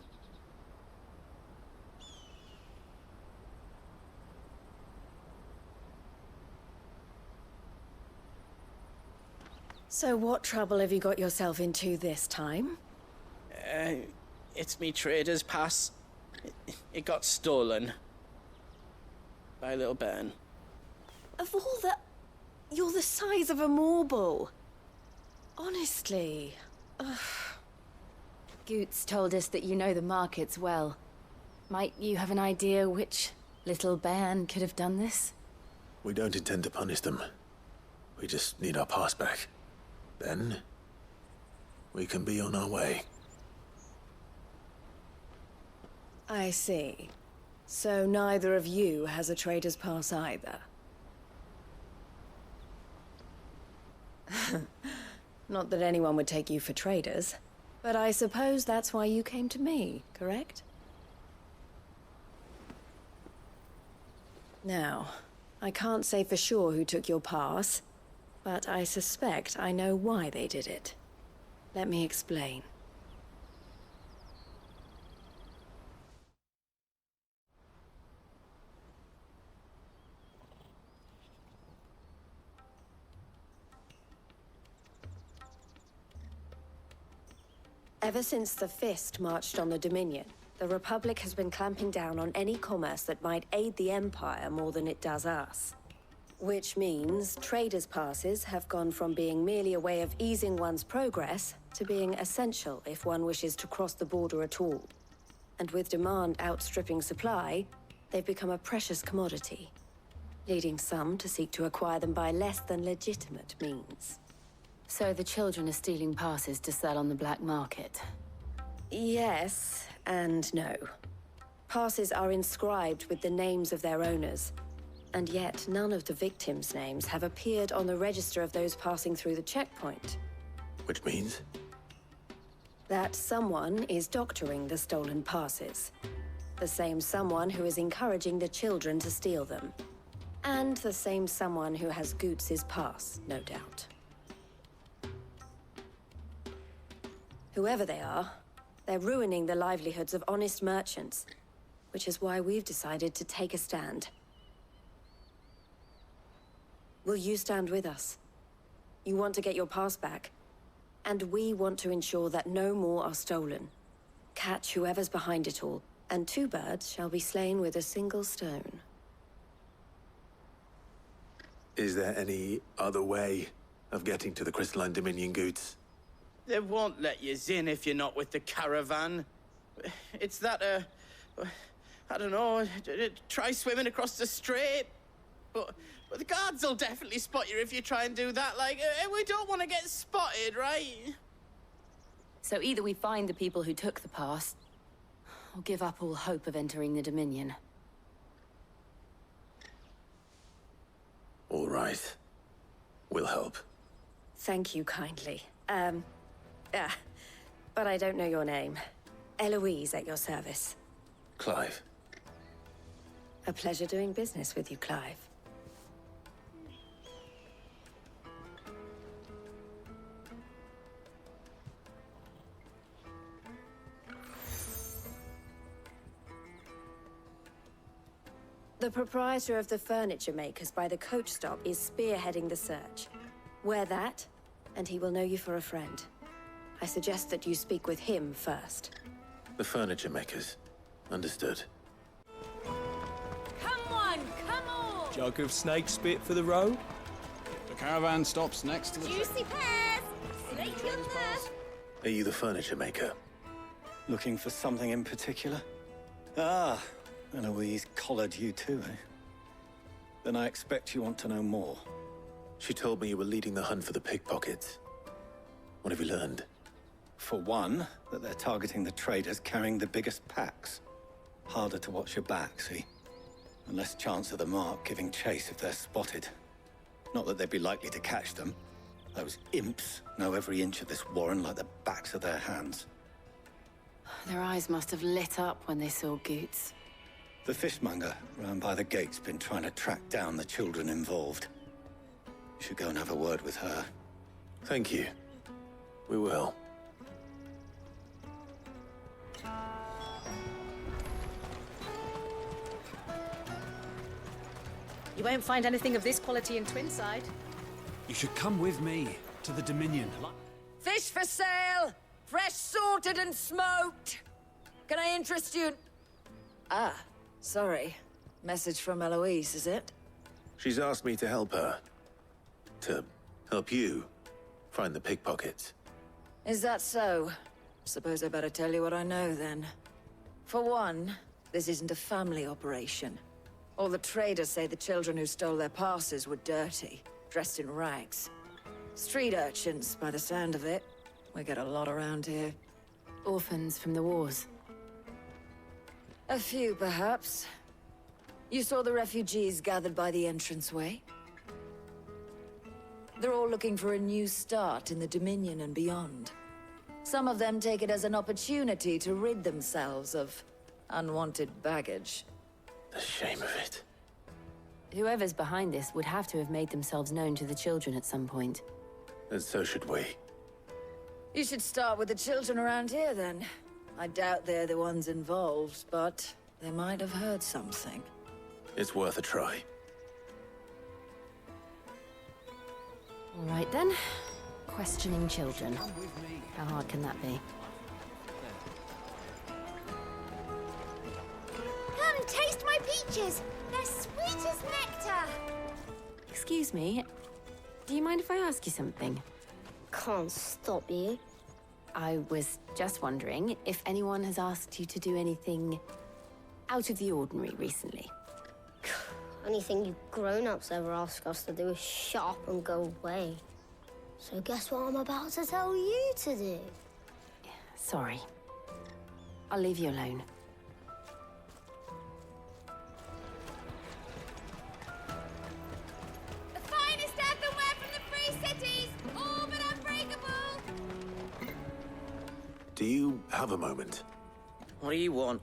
Speaker 5: So what trouble have you got yourself into this time?
Speaker 8: It's me trader's pass. It got stolen. By a little bairn.
Speaker 5: Of all the... You're the size of a marble. Honestly. Ugh.
Speaker 12: Goots told us that you know the markets well. Might you have an idea which little bairn could have done this?
Speaker 20: We don't intend to punish them. We just need our pass back. Then, we can be on our way.
Speaker 5: I see. So neither of you has a trader's pass either. Not that anyone would take you for traders, but I suppose that's why you came to me, correct? Now, I can't say for sure who took your pass, but I suspect I know why they did it. Let me explain. Ever since the Fist marched on the Dominion, the Republic has been clamping down on any commerce that might aid the Empire more than it does us. Which means traders' passes have gone from being merely a way of easing one's progress to being essential if one wishes to cross the border at all. And with demand outstripping supply, they've become a precious commodity, leading some to seek to acquire them by less than legitimate means.
Speaker 12: So the children are stealing passes to sell on the black market?
Speaker 5: Yes, and no. Passes are inscribed with the names of their owners, and yet none of the victims' names have appeared on the register of those passing through the checkpoint.
Speaker 20: Which means?
Speaker 5: That someone is doctoring the stolen passes. The same someone who is encouraging the children to steal them. And the same someone who has Goots' pass, no doubt. Whoever they are, they're ruining the livelihoods of honest merchants, which is why we've decided to take a stand. Will you stand with us? You want to get your pass back, and we want to ensure that no more are stolen. Catch whoever's behind it all, and two birds shall be slain with a single stone.
Speaker 20: Is there any other way of getting to the Crystalline Dominion, Goots?
Speaker 8: They won't let you in if you're not with the caravan. It's that, I don't know, try swimming across the strait. But the guards will definitely spot you if you try and do that. Like, we don't want to get spotted, right?
Speaker 12: So either we find the people who took the pass, or give up all hope of entering the Dominion.
Speaker 20: All right. We'll help.
Speaker 5: Thank you kindly. But I don't know your name. Eloise at your service.
Speaker 20: Clive.
Speaker 5: A pleasure doing business with you, Clive.
Speaker 18: The proprietor of the furniture makers by the coach stop is spearheading the search. Wear that, and he will know you for a friend. I suggest that you speak with him first.
Speaker 7: The furniture makers. Understood.
Speaker 12: Come on, come on!
Speaker 1: Jug of snake spit for the road?
Speaker 9: The caravan stops next to the...
Speaker 15: Juicy pears! Snake on there!
Speaker 7: Are you the furniture maker?
Speaker 14: Looking for something in particular? Ah, Eloise collared you too, eh? Then I expect you want to know more.
Speaker 7: She told me you were leading the hunt for the pickpockets. What have you learned?
Speaker 14: For one, that they're targeting the traders carrying the biggest packs. Harder to watch your back, see? And less chance of the mark giving chase if they're spotted. Not that they'd be likely to catch them. Those imps know every inch of this warren like the backs of their hands.
Speaker 18: Their eyes must have lit up when they saw Goots.
Speaker 14: The fishmonger round by the gate's been trying to track down the children involved. You should go and have a word with her.
Speaker 7: Thank you. We will.
Speaker 19: You won't find anything of this quality in Twinside.
Speaker 23: You should come with me to the Dominion.
Speaker 21: Fish for sale! Fresh sorted and smoked! Can I interest you in... Ah, sorry. Message from Eloise, is it?
Speaker 7: She's asked me to help her. To help you find the pickpockets.
Speaker 21: Is that so? Suppose I better tell you what I know, then. For one, this isn't a family operation. All the traders say the children who stole their passes were dirty, dressed in rags. Street urchins, by the sound of it. We get a lot around here.
Speaker 18: Orphans from the wars.
Speaker 21: A few, perhaps. You saw the refugees gathered by the entranceway? They're all looking for a new start in the Dominion and beyond. Some of them take it as an opportunity to rid themselves of unwanted baggage.
Speaker 7: The shame of it.
Speaker 18: Whoever's behind this would have to have made themselves known to the children at some point.
Speaker 7: And so should we.
Speaker 21: You should start with the children around here, then. I doubt they're the ones involved, but they might have heard something.
Speaker 7: It's worth a try.
Speaker 18: All right, then. Questioning children. How hard can that be?
Speaker 15: Come, taste my peaches! They're sweet as nectar!
Speaker 18: Excuse me. Do you mind if I ask you something?
Speaker 15: Can't stop you.
Speaker 18: I was just wondering if anyone has asked you to do anything out of the ordinary recently.
Speaker 15: Anything you grown-ups ever ask us to do is shut up and go away. So guess what I'm about to tell you to do?
Speaker 18: Sorry. I'll leave you alone.
Speaker 15: The finest earthenware from the Free Cities! All but unbreakable!
Speaker 7: Do you have a moment?
Speaker 22: What do you want?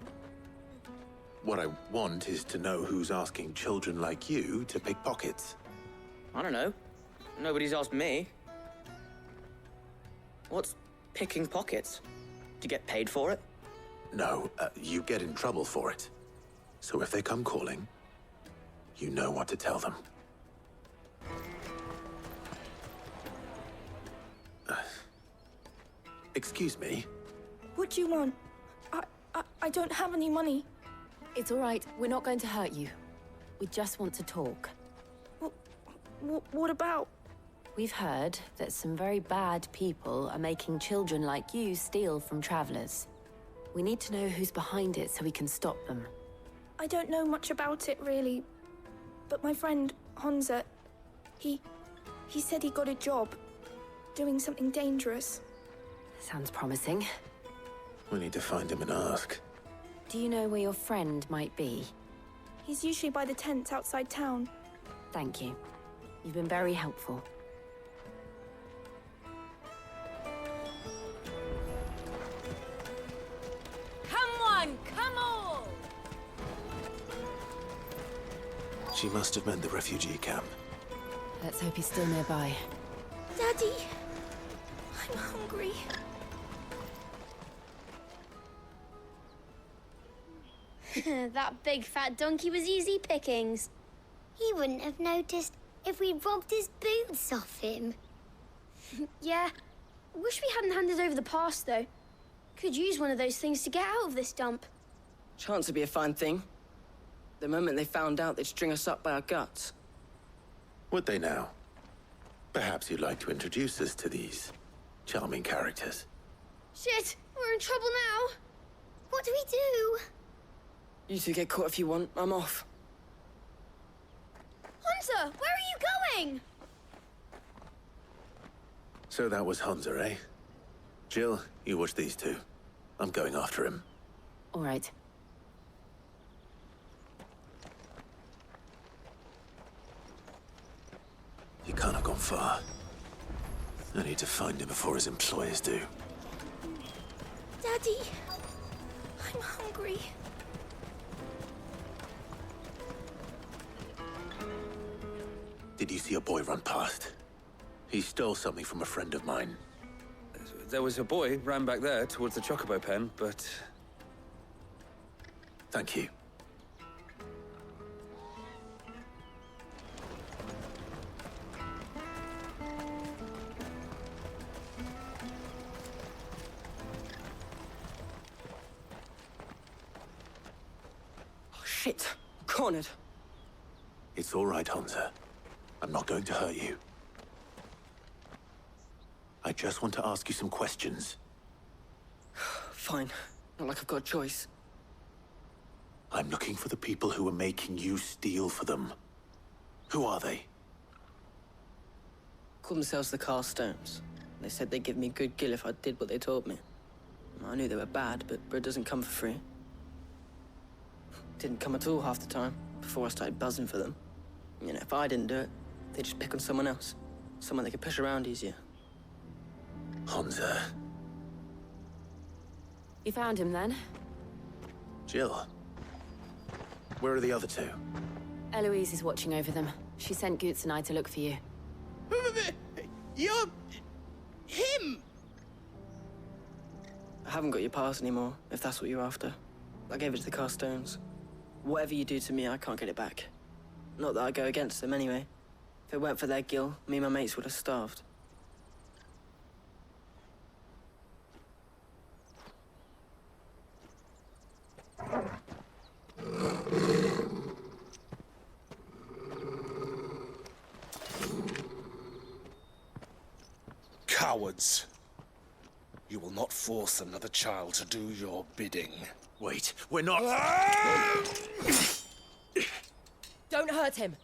Speaker 7: What I want is to know who's asking children like you to pick pockets.
Speaker 22: I don't know. Nobody's asked me. What's picking pockets? Do you get paid for it?
Speaker 7: No, you get in trouble for it. So if they come calling, you know what to tell them. Excuse me?
Speaker 26: What do you want? I don't have any money.
Speaker 18: It's all right. We're not going to hurt you. We just want to talk.
Speaker 26: What about?
Speaker 18: We've heard that some very bad people are making children like you steal from travelers. We need to know who's behind it so we can stop them.
Speaker 26: I don't know much about it, really. But my friend, Honza, he said he got a job doing something dangerous.
Speaker 18: Sounds promising.
Speaker 7: We need to find him and ask.
Speaker 18: Do you know where your friend might be?
Speaker 26: He's usually by the tents outside town.
Speaker 18: Thank you. You've been very helpful.
Speaker 21: Come on, come on!
Speaker 7: She must have meant the refugee camp.
Speaker 18: Let's hope he's still nearby.
Speaker 26: Daddy, I'm hungry.
Speaker 3: That big fat donkey was easy pickings.
Speaker 15: He wouldn't have noticed if we'd robbed his boots off him.
Speaker 3: Yeah. Wish we hadn't handed over the pass, though. Could use one of those things to get out of this dump.
Speaker 10: Chance would be a fine thing. The moment they found out, they'd string us up by our guts.
Speaker 7: Would they now? Perhaps you'd like to introduce us to these charming characters.
Speaker 3: Shit, we're in trouble now.
Speaker 15: What do we do?
Speaker 10: You two get caught if you want. I'm off.
Speaker 3: Hunter, where are you going?
Speaker 7: So that was Hunter, eh? Jill, you watch these two. I'm going after him.
Speaker 12: All right.
Speaker 7: He can't have gone far. I need to find him before his employers do.
Speaker 3: Daddy, I'm hungry.
Speaker 7: Did you see a boy run past? He stole something from a friend of mine.
Speaker 1: There was a boy ran back there towards the chocobo pen, but...
Speaker 7: Thank you.
Speaker 10: Oh, shit. I'm cornered.
Speaker 7: It's all right, Hunter. I'm not going to hurt you. I just want to ask you some questions.
Speaker 10: Fine. Not like I've got a choice.
Speaker 7: I'm looking for the people who are making you steal for them. Who are they?
Speaker 10: Call themselves the Carstones. They said they'd give me good gill if I did what they told me. I knew they were bad, but bread doesn't come for free. Didn't come at all half the time, before I started buzzing for them. You know, if I didn't do it, they'd just pick on someone else. Someone they could push around easier.
Speaker 7: Hunter.
Speaker 12: You found him then?
Speaker 7: Jill. Where are the other two?
Speaker 12: Eloise is watching over them. She sent Goots and I to look for you.
Speaker 8: You're... him!
Speaker 10: I haven't got your pass anymore, if that's what you're after. I gave it to the Carstones. Whatever you do to me, I can't get it back. Not that I go against them anyway. If it weren't for their gill, me and my mates would have starved.
Speaker 11: Cowards. You will not force another child to do your bidding.
Speaker 20: Wait, we're not...
Speaker 13: Don't hurt him.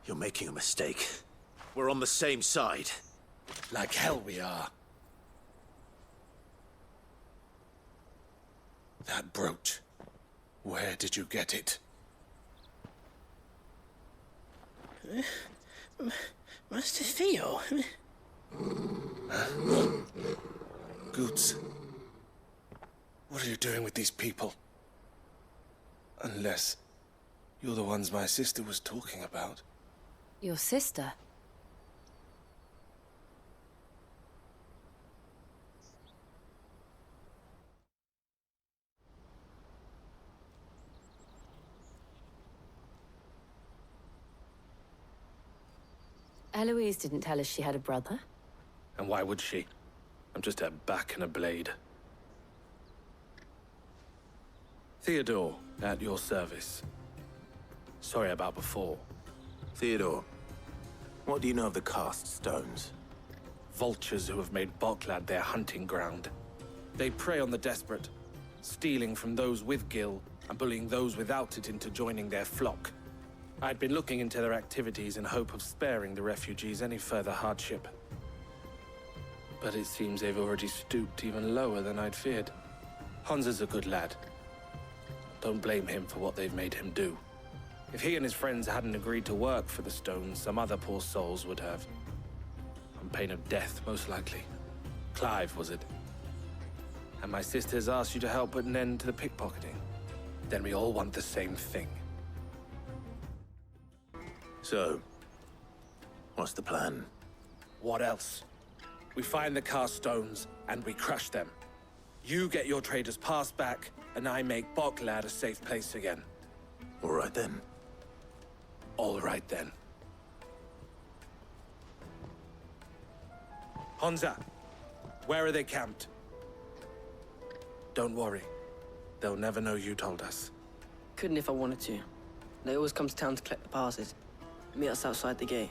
Speaker 20: You're making a mistake. We're on the same side.
Speaker 11: Like hell we are. That brooch. Where did you get it?
Speaker 8: Master Theo?
Speaker 11: Goots. What are you doing with these people? Unless you're the ones my sister was talking about.
Speaker 12: Your sister? Eloise didn't tell us she had a brother.
Speaker 1: And why would she? I'm just her back and a blade. Theodore, at your service. Sorry about before.
Speaker 7: Theodore, what do you know of the Cast Stones?
Speaker 1: Vultures who have made Boklad their hunting ground. They prey on the desperate, stealing from those with gill and bullying those without it into joining their flock. I'd been looking into their activities in hope of sparing the refugees any further hardship. But it seems they've already stooped even lower than I'd feared. Hans is a good lad. Don't blame him for what they've made him do. If he and his friends hadn't agreed to work for the Stones, some other poor souls would have. On pain of death, most likely. Clive, was it? And my sisters asked you to help put an end to the pickpocketing. Then we all want the same thing.
Speaker 7: So, what's the plan?
Speaker 1: What else? We find the Carstones, and we crush them. You get your traders' pass back, and I make Boklad a safe place again.
Speaker 20: All right then.
Speaker 1: All right then. Honza, where are they camped? Don't worry. They'll never know you told us.
Speaker 10: Couldn't if I wanted to. They always come to town to collect the passes. Meet us outside the gate.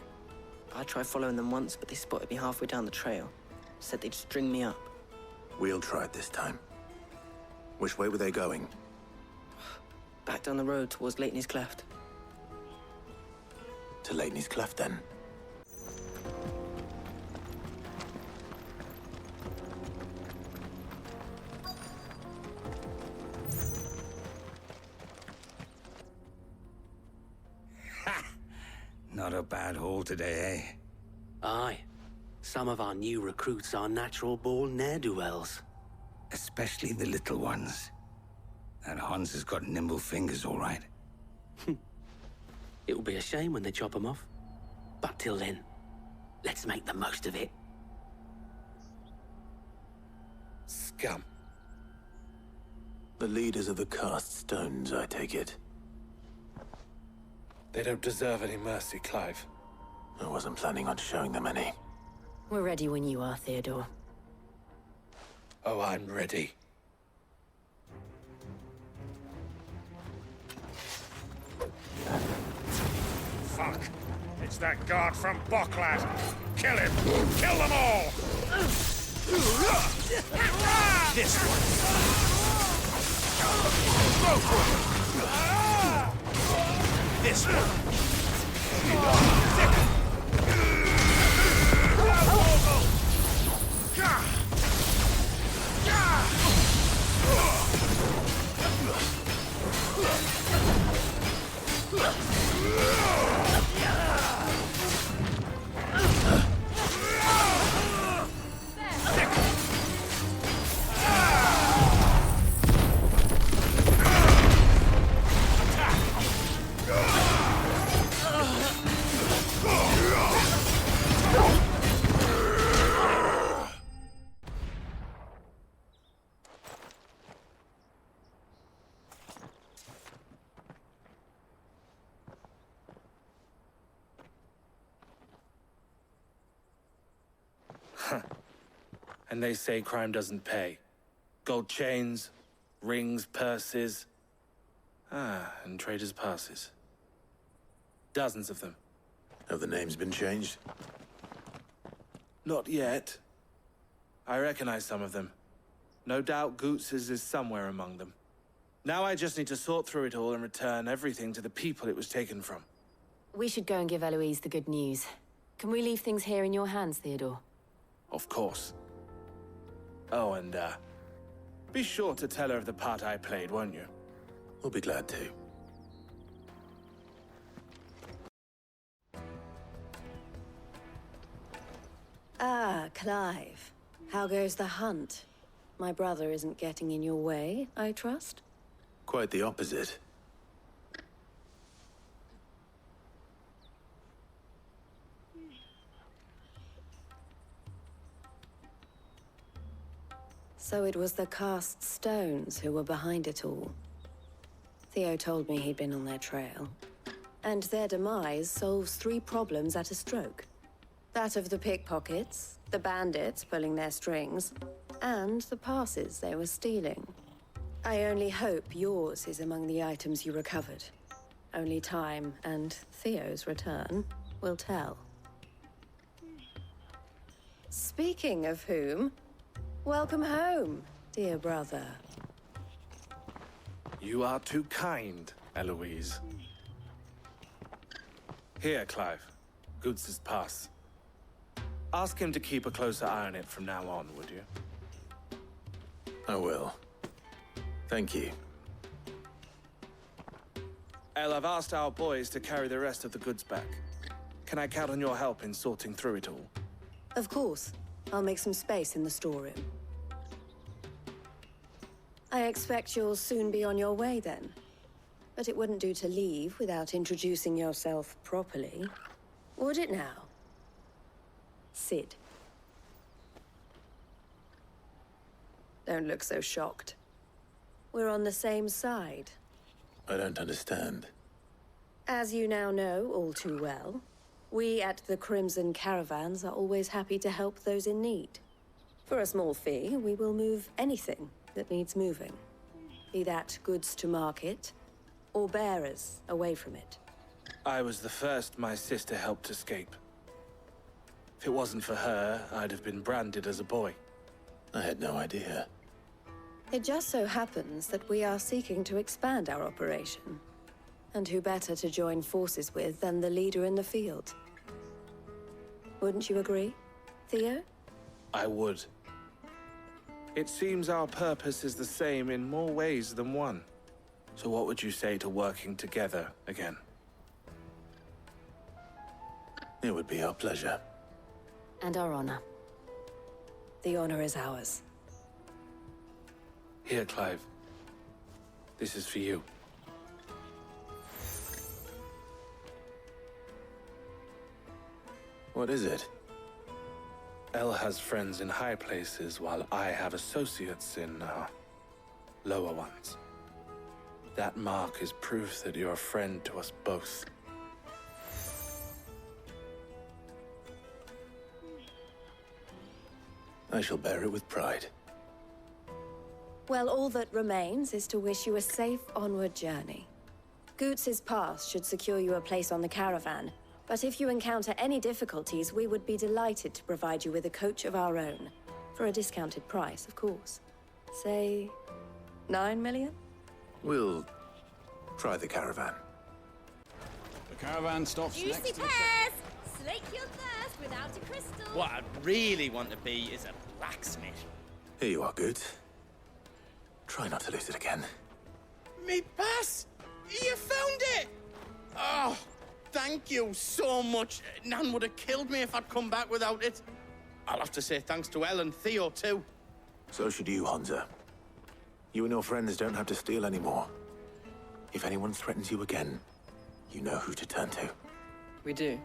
Speaker 10: I tried following them once, but they spotted me halfway down the trail. Said they'd string me up.
Speaker 20: We'll try it this time. Which way were they going?
Speaker 10: Back down the road towards Leighton's Cleft.
Speaker 20: To Leighton's Cleft, then.
Speaker 2: Not a bad haul today, eh?
Speaker 4: Aye. Some of our new recruits are natural-born ne'er-do-wells.
Speaker 2: Especially the little ones. That Hans has got nimble fingers, all right.
Speaker 4: It'll be a shame when they chop them off. But till then, let's make the most of it.
Speaker 1: Scum.
Speaker 20: The leaders of the cast stones, I take it.
Speaker 1: They don't deserve any mercy, Clive.
Speaker 20: I wasn't planning on showing them any.
Speaker 18: We're ready when you are, Theodore.
Speaker 1: Oh, I'm ready.
Speaker 6: Fuck! It's that guard from Boklad! Kill him! Kill them all! This one! This one!
Speaker 1: And they say crime doesn't pay. Gold chains, rings, purses. And traders' passes. Dozens of them.
Speaker 20: Have the names been changed?
Speaker 1: Not yet. I recognize some of them. No doubt Goots's is somewhere among them. Now I just need to sort through it all and return everything to the people it was taken from.
Speaker 18: We should go and give Eloise the good news. Can we leave things here in your hands, Theodore?
Speaker 1: Of course. Oh, and, be sure to tell her of the part I played, won't you?
Speaker 20: We'll be glad to.
Speaker 18: Ah, Clive. How goes the hunt? My brother isn't getting in your way, I trust?
Speaker 20: Quite the opposite.
Speaker 18: So it was the cast stones who were behind it all. Theo told me he'd been on their trail. And their demise solves 3 problems at a stroke. That of the pickpockets, the bandits pulling their strings, and the passes they were stealing. I only hope yours is among the items you recovered. Only time and Theo's return will tell. Speaking of whom, welcome home, dear brother.
Speaker 1: You are too kind, Eloise. Here, Clive. Goods' pass. Ask him to keep a closer eye on it from now on, would you?
Speaker 20: I will. Thank you.
Speaker 1: El, I've asked our boys to carry the rest of the goods back. Can I count on your help in sorting through it all?
Speaker 18: Of course. I'll make some space in the storeroom. I expect you'll soon be on your way then. But it wouldn't do to leave without introducing yourself properly. Would it now? Sid. Don't look so shocked. We're on the same side.
Speaker 7: I don't understand.
Speaker 18: As you now know all too well, we at the Crimson Caravans are always happy to help those in need. For a small fee, we will move anything that needs moving. Be that goods to market, or bearers away from it.
Speaker 1: I was the first my sister helped escape. If it wasn't for her, I'd have been branded as a boy.
Speaker 7: I had no idea.
Speaker 18: It just so happens that we are seeking to expand our operation. And who better to join forces with than the leader in the field? Wouldn't you agree, Theo?
Speaker 1: I would. It seems our purpose is the same in more ways than one. So what would you say to working together again?
Speaker 7: It would be our pleasure.
Speaker 18: And our honor. The honor is ours.
Speaker 1: Here, Clive. This is for you.
Speaker 7: What is it?
Speaker 1: Elle has friends in high places, while I have associates in, lower ones. That mark is proof that you're a friend to us both.
Speaker 7: I shall bear it with pride.
Speaker 18: Well, all that remains is to wish you a safe onward journey. Goots's pass should secure you a place on the caravan, but if you encounter any difficulties, we would be delighted to provide you with a coach of our own. For a discounted price, of course. Say, 9 million?
Speaker 7: We'll try the caravan.
Speaker 23: The caravan stops
Speaker 19: Juicy
Speaker 23: next to the...
Speaker 19: pears! Slake your thirst without a crystal.
Speaker 8: What I'd really want to be is a blacksmith.
Speaker 7: Here you are, Goots. Try not to lose it again.
Speaker 8: Me bass! You found it! Oh, thank you so much. Nan would have killed me if I'd come back without it. I'll have to say thanks to Elle and Theo, too.
Speaker 7: So should you, Hansa. You and your friends don't have to steal anymore. If anyone threatens you again, you know who to turn to.
Speaker 10: We do.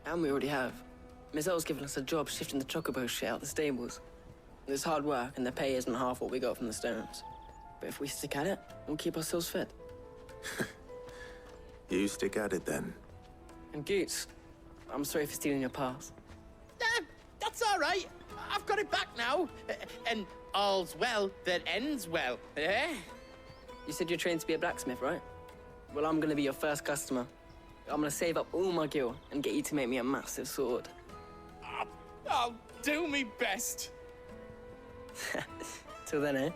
Speaker 10: And we already have. Miss Elle's given us a job shifting the chocobo shit out the stables. It's hard work, and the pay isn't half what we got from the stones. But if we stick at it, we'll keep ourselves fit.
Speaker 7: You stick at it, then.
Speaker 10: And Goots, I'm sorry for stealing your pass.
Speaker 8: That's all right. I've got it back now. And all's well that ends well, eh?
Speaker 10: You said you're trained to be a blacksmith, right? Well, I'm gonna be your first customer. I'm gonna save up all my gil and get you to make me a massive sword.
Speaker 8: I'll do me best.
Speaker 10: Till then, eh?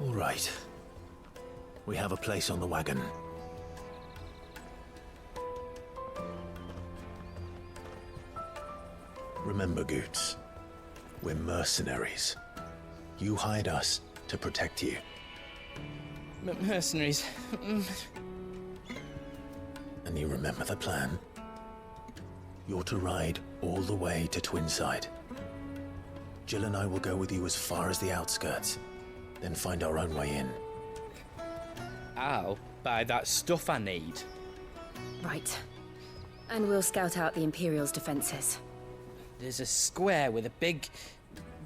Speaker 20: All right. We have a place on the wagon. Remember, Goots, we're mercenaries. You hired us to protect you.
Speaker 8: Mercenaries.
Speaker 20: And you remember the plan? You're to ride all the way to Twinside. Jill and I will go with you as far as the outskirts, then find our own way in.
Speaker 8: I'll buy that stuff I need.
Speaker 12: Right. And we'll scout out the Imperial's defenses.
Speaker 8: There's a square with a big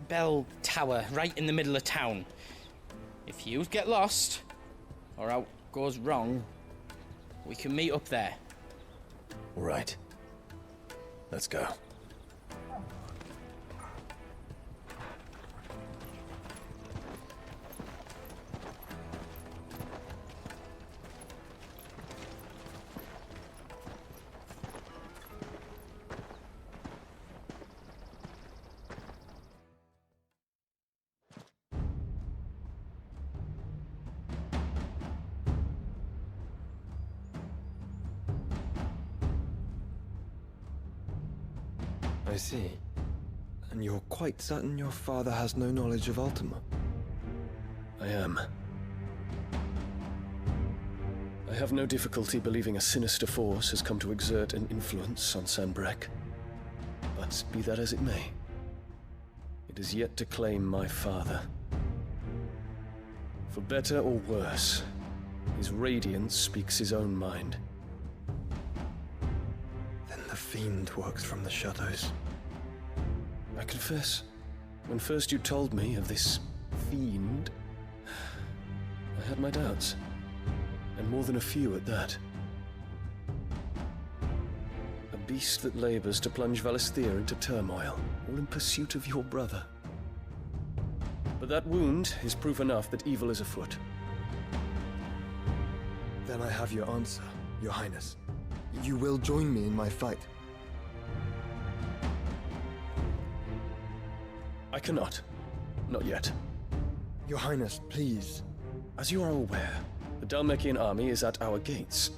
Speaker 8: bell tower right in the middle of town. If you get lost, or out goes wrong, we can meet up there.
Speaker 20: All right. Let's go.
Speaker 11: I see. And you're quite certain your father has no knowledge of Ultima?
Speaker 5: I am. I have no difficulty believing a sinister force has come to exert an influence on Sanbreque. But be that as it may, it It is yet to claim my father. For better or worse, his radiance speaks his own mind.
Speaker 9: Then the fiend works from the shadows.
Speaker 5: I confess, when first you told me of this fiend, I had my doubts, and more than a few at that. A beast that labors to plunge Valisthea into turmoil, all in pursuit of your brother. But that wound is proof enough that evil is afoot.
Speaker 9: Then I have your answer, Your Highness. You will join me in my fight.
Speaker 5: I cannot. Not yet.
Speaker 9: Your Highness, please.
Speaker 5: As you are aware, the Dhalmekian army is at our gates.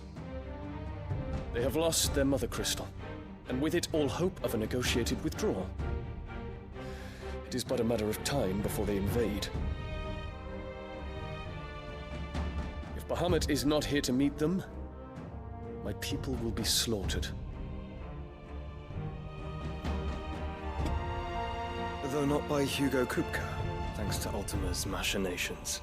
Speaker 5: They have lost their mother crystal, and with it all hope of a negotiated withdrawal. It is but a matter of time before they invade. If Bahamut is not here to meet them, my people will be slaughtered.
Speaker 9: Though not by Hugo Kupka, thanks to Ultima's machinations.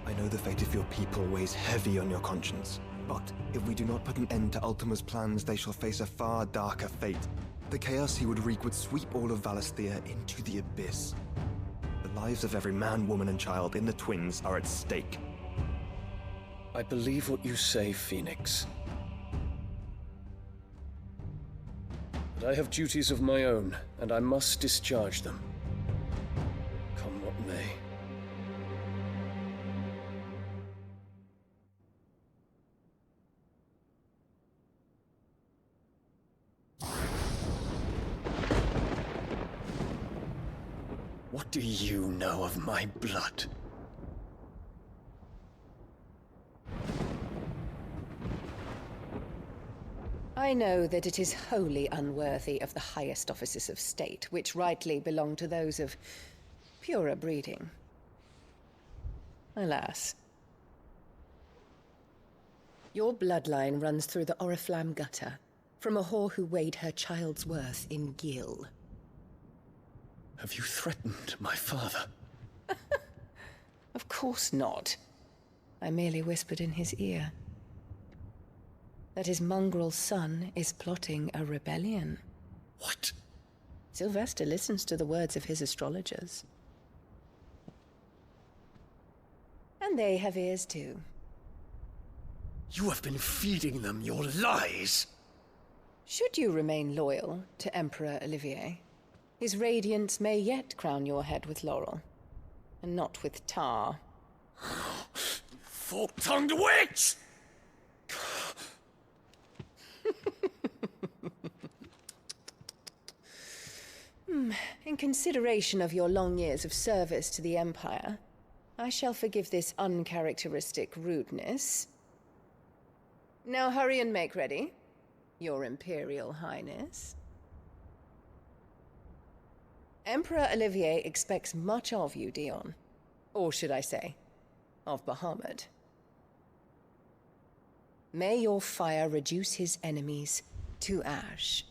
Speaker 9: I know the fate of your people weighs heavy on your conscience, but if we do not put an end to Ultima's plans, they shall face a far darker fate. The chaos he would wreak would sweep all of Valisthea into the abyss. The lives of every man, woman, and child in the Twins are at stake.
Speaker 5: I believe what you say, Phoenix. But I have duties of my own, and I must discharge them. Come what may. What do you know of my blood?
Speaker 18: I know that it is wholly unworthy of the highest offices of state, which rightly belong to those of purer breeding. Alas. Your bloodline runs through the Oriflamme gutter, from a whore who weighed her child's worth in gil.
Speaker 5: Have you threatened my father?
Speaker 18: Of course not. I merely whispered in his ear that his mongrel son is plotting a rebellion.
Speaker 5: What?
Speaker 18: Sylvester listens to the words of his astrologers. And they have ears too.
Speaker 5: You have been feeding them your lies!
Speaker 18: Should you remain loyal to Emperor Olivier, his radiance may yet crown your head with laurel, and not with tar.
Speaker 5: Fork-tongued witch!
Speaker 18: In consideration of your long years of service to the Empire, I shall forgive this uncharacteristic rudeness. Now hurry and make ready, Your Imperial Highness. Emperor Olivier expects much of you, Dion. Or should I say, of Bahamut. May your fire reduce his enemies to ash,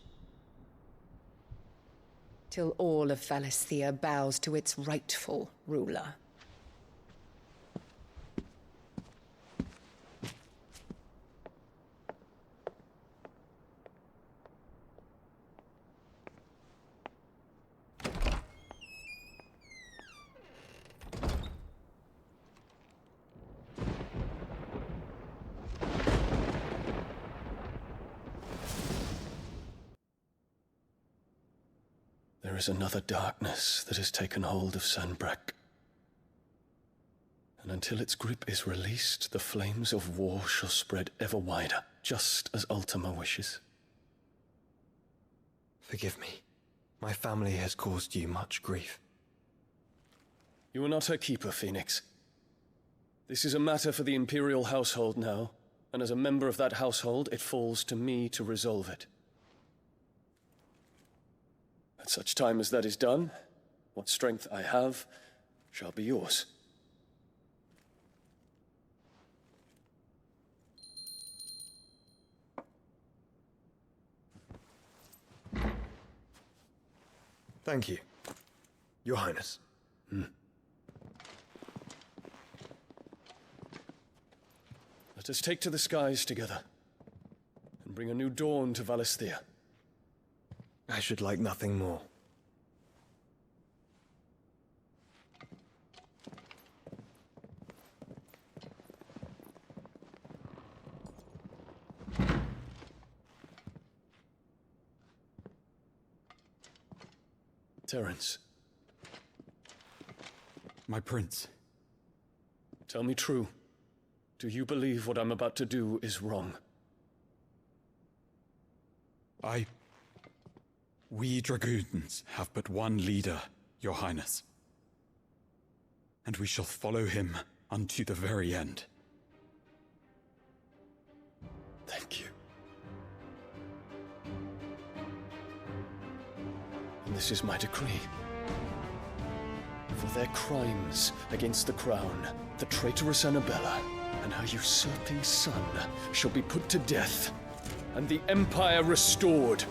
Speaker 18: till all of Valisthea bows to its rightful ruler.
Speaker 5: There is another darkness that has taken hold of Sanbreque. And until its grip is released, the flames of war shall spread ever wider, just as Ultima wishes.
Speaker 9: Forgive me. My family has caused you much grief.
Speaker 5: You are not her keeper, Phoenix. This is a matter for the Imperial household now, and as a member of that household, it falls to me to resolve it. At such time as that is done, what strength I have shall be yours.
Speaker 9: Thank you. Your Highness.
Speaker 5: Let us take to the skies together, and bring a new dawn to Valisthea.
Speaker 9: I should like nothing more.
Speaker 5: Terence.
Speaker 14: My prince.
Speaker 5: Tell me true. Do you believe what I'm about to do is wrong?
Speaker 14: We dragoons have but one leader, Your Highness. And we shall follow him unto the very end.
Speaker 5: Thank you. And this is my decree. For their crimes against the crown, the traitorous Annabella and her usurping son shall be put to death, and the Empire restored.